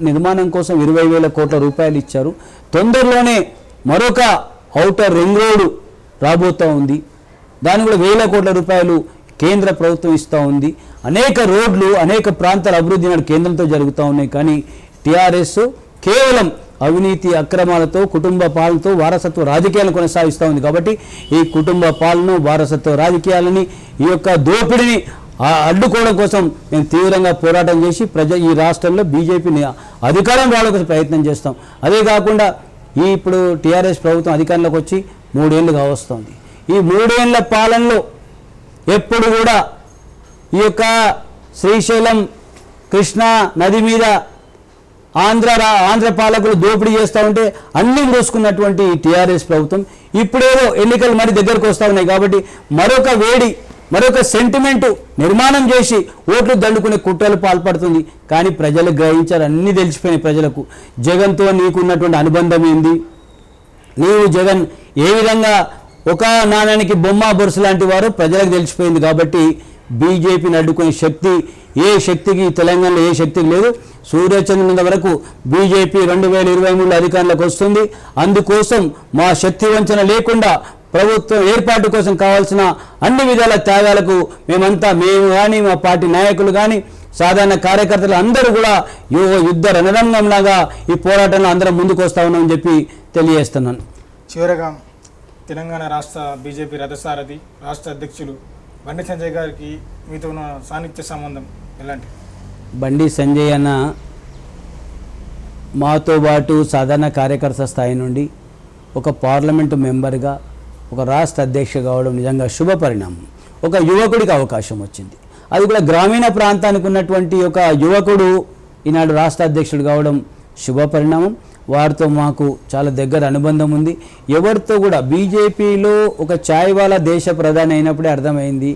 నిర్మాణం కోసం 20,000 కోట్ల రూపాయలు ఇచ్చారు. తొందరలోనే మరొక ఔటర్ రింగ్ రోడ్డు రాబోతూ ఉంది. దాని కూడా 1,000 కోట్ల రూపాయలు కేంద్ర ప్రభుత్వం ఇస్తూ ఉంది. అనేక రోడ్లు, అనేక ప్రాంతాల అభివృద్ధి నాడు కేంద్రంతో జరుగుతూ ఉన్నాయి. కానీ టీఆర్ఎస్ కేవలం అవినీతి అక్రమాలతో, కుటుంబ పాలనతో, వారసత్వ రాజకీయాలను కొనసాగిస్తూ ఉంది. కాబట్టి ఈ కుటుంబ పాలన, వారసత్వ రాజకీయాలని, ఈ యొక్క దోపిడిని అడ్డుకోవడం కోసం మేము తీవ్రంగా పోరాటం చేసి ఈ రాష్ట్రంలో బీజేపీని అధికారం రావడానికి ప్రయత్నం చేస్తాం. అదే కాకుండా ఇప్పుడు టీఆర్ఎస్ ప్రభుత్వం అధికారంలోకి వచ్చి 3 ఏళ్ళు కావస్తుంది. ఈ 3 ఏళ్ల పాలనలో ఎప్పుడు కూడా ఈ యొక్క శ్రీశైలం కృష్ణా నది మీద ఆంధ్ర పాలకులు దోపిడీ చేస్తూ ఉంటే అన్ని మూసుకున్నటువంటి టీఆర్ఎస్ ప్రభుత్వం ఇప్పుడేదో ఎన్నికలు మరి దగ్గరకు వస్తూ ఉన్నాయి కాబట్టి మరొక వేడి, మరొక సెంటిమెంటు నిర్మాణం చేసి ఓట్లు దండుకునే కుట్రలు పాల్పడుతుంది. కానీ ప్రజలు గ్రహించారు, అన్నీ తెలిసిపోయినాయి ప్రజలకు. జగన్తో నీకున్నటువంటి అనుబంధం ఏంది, నీవు జగన్ ఏ విధంగా ఒక నాణానికి బొమ్మ బొరుసు లాంటి వారు ప్రజలకు తెలిసిపోయింది. కాబట్టి బీజేపీని అడ్డుకునే శక్తి ఏ శక్తికి తెలంగాణలో ఏ శక్తికి లేదు. సూర్యచంద్రుని వరకు బీజేపీ 2023లో అధికారంలోకి వస్తుంది. అందుకోసం మా శక్తి వంచన లేకుండా ప్రభుత్వం ఏర్పాటు కోసం కావాల్సిన అన్ని విధాల త్యాగాలకు మేము కానీ మా పార్టీ నాయకులు కానీ సాధారణ కార్యకర్తలు అందరూ కూడా యుద్ధ రణరంగంలాగా ఈ పోరాటంలో అందరం ముందుకు వస్తా ఉన్నామని చెప్పి తెలియజేస్తున్నాను. చివరగా తెలంగాణ రాష్ట్ర బీజేపీ రథసారథి రాష్ట్ర అధ్యక్షులు బండి సంజయ్ గారికి మీతో ఉన్న సాన్నిధ్య సంబంధం ఎలాంటి? బండి సంజయ్ అన్న మాతో పాటు సాధారణ కార్యకర్త స్థాయి నుండి ఒక పార్లమెంటు మెంబర్గా ఒక రాష్ట్ర అధ్యక్ష కావడం నిజంగా శుభ పరిణామం. ఒక యువకుడికి అవకాశం వచ్చింది, అది కూడా గ్రామీణ ప్రాంతానికి ఉన్నటువంటి ఒక యువకుడు ఈనాడు రాష్ట్ర అధ్యక్షుడు కావడం శుభ పరిణామం. వారితో మాకు చాలా దగ్గర అనుబంధం ఉంది. ఎవరితో కూడా బీజేపీలో ఒక ఛాయ్ వాలా దేశ ప్రధాని అయినప్పుడే అర్థమైంది.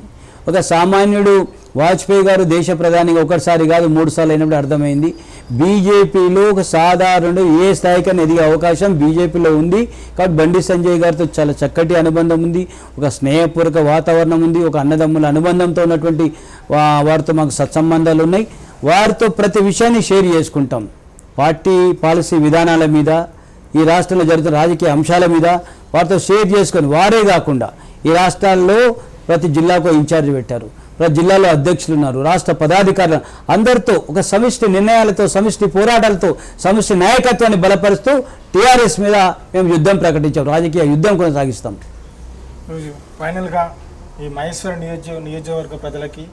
ఒక సామాన్యుడు వాజ్పేయి గారు దేశ ప్రధానిగా ఒకసారి కాదు 3 సార్లు అయినప్పుడు అర్థమైంది. బీజేపీలో ఒక సాధారణుడు ఏ స్థాయికైనా ఎదిగే అవకాశం బీజేపీలో ఉంది. కాబట్టి బండి సంజయ్ గారితో చాలా చక్కటి అనుబంధం ఉంది, ఒక స్నేహపూర్వక వాతావరణం ఉంది, ఒక అన్నదమ్ముల అనుబంధంతో ఉన్నటువంటి వారితో మాకు సత్సంబంధాలు ఉన్నాయి. వారితో ప్రతి విషయాన్ని షేర్ చేసుకుంటాం. పార్టీ పాలసీ విధానాల మీద, ఈ రాష్ట్రంలో జరుగుతున్న రాజకీయ అంశాల మీద వారితో షేర్ చేసుకొని, వారే కాకుండా ఈ రాష్ట్రాల్లో ప్రతి జిల్లాకు ఇన్ఛార్జ్ పెట్టారు, ప్రతి జిల్లాలో అధ్యక్షులు ఉన్నారు, రాష్ట్ర పదాధికారులు అందరితో ఒక సమిష్టి నిర్ణయాలతో, సమిష్టి పోరాటాలతో, సమిష్టి నాయకత్వాన్ని బలపరుస్తూ టీఆర్ఎస్ మీద మేము యుద్ధం ప్రకటించాం, రాజకీయ యుద్ధం కొనసాగిస్తాం. ఫైనల్గా ఈ మహేశ్వర నియోజకవర్గ ప్రజలకి,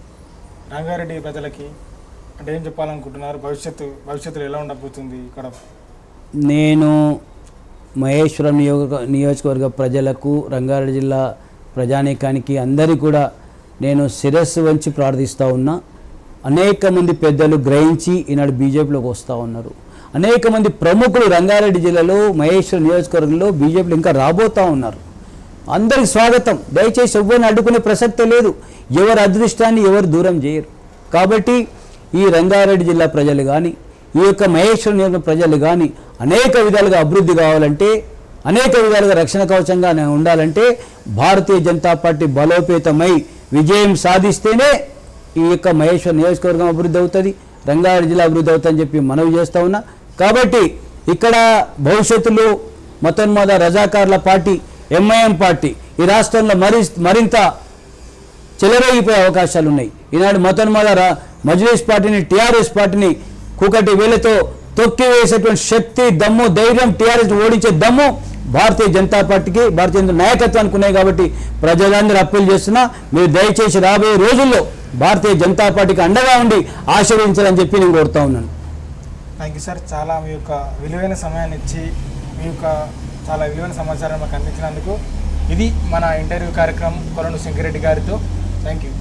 రంగారెడ్డి ప్రజలకి అంటే ఏం చెప్పాలనుకుంటున్నారు? భవిష్యత్తులో ఎలా ఉండబోతుంది ఇక్కడ? నేను మహేశ్వరం నియోజకవర్గ ప్రజలకు, రంగారెడ్డి జిల్లా ప్రజానీకానికి అందరికీ కూడా నేను శిరస్సు వంచి ప్రార్థిస్తూ ఉన్నా. అనేక మంది పెద్దలు గ్రహించి ఈనాడు బీజేపీలోకి వస్తూ ఉన్నారు. అనేక మంది ప్రముఖులు రంగారెడ్డి జిల్లాలో మహేశ్వరం నియోజకవర్గంలో బీజేపీలో ఇంకా రాబోతూ ఉన్నారు. అందరికి స్వాగతం. దయచేసి ఎవ్వరిని అడ్డుకునే ప్రసక్తే లేదు. ఎవరి అదృష్టాన్ని ఎవరు దూరం చేయరు. కాబట్టి ఈ రంగారెడ్డి జిల్లా ప్రజలు కానీ, ఈ యొక్క మహేశ్వరం నియోజకవర్గ ప్రజలు కానీ అనేక విధాలుగా అభివృద్ధి కావాలంటే, అనేక విధాలుగా రక్షణ కవచంగా ఉండాలంటే భారతీయ జనతా పార్టీ బలోపేతమై విజయం సాధిస్తేనే ఈ యొక్క మహేశ్వరం నియోజకవర్గం అభివృద్ధి అవుతుంది, రంగారెడ్డి జిల్లా అభివృద్ధి అవుతుందని చెప్పి మనవి చేస్తూ ఉన్నా. కాబట్టి ఇక్కడ భవిష్యత్తులో మొట్టమొద రజాకార్ల పార్టీ, ఎంఐఎం పార్టీ ఈ రాష్ట్రంలో మరింత చెలరేగిపోయే అవకాశాలు ఉన్నాయి. ఈనాడు మొట్టమొద మజ్లిస్ పార్టీని, టీఆర్ఎస్ పార్టీని కూకటి వేలతో తొక్కి వేసేటువంటి శక్తి, దమ్ము, ధైర్యం, టీఆర్ఎస్ ఓడించే దమ్ము భారతీయ జనతా పార్టీకి, భారతీయ జనతా నాయకత్వానికి ఉన్నాయి. కాబట్టి ప్రజలందరూ అప్పీల్ చేస్తున్నా, మీరు దయచేసి రాబోయే రోజుల్లో భారతీయ జనతా పార్టీకి అండగా ఉండి ఆశీర్వదించాలని చెప్పి నేను కోరుతా ఉన్నాను. Thank you sir. చాలా మీ యొక్క విలువైన సమయాన్ని ఇచ్చి మీ యొక్క చాలా విలువైన సమాచారం మాకు అందించినందుకు. ఇది మన ఇంటర్వ్యూ కార్యక్రమం కొలను శంకరెడ్డి గారితో. Thank you.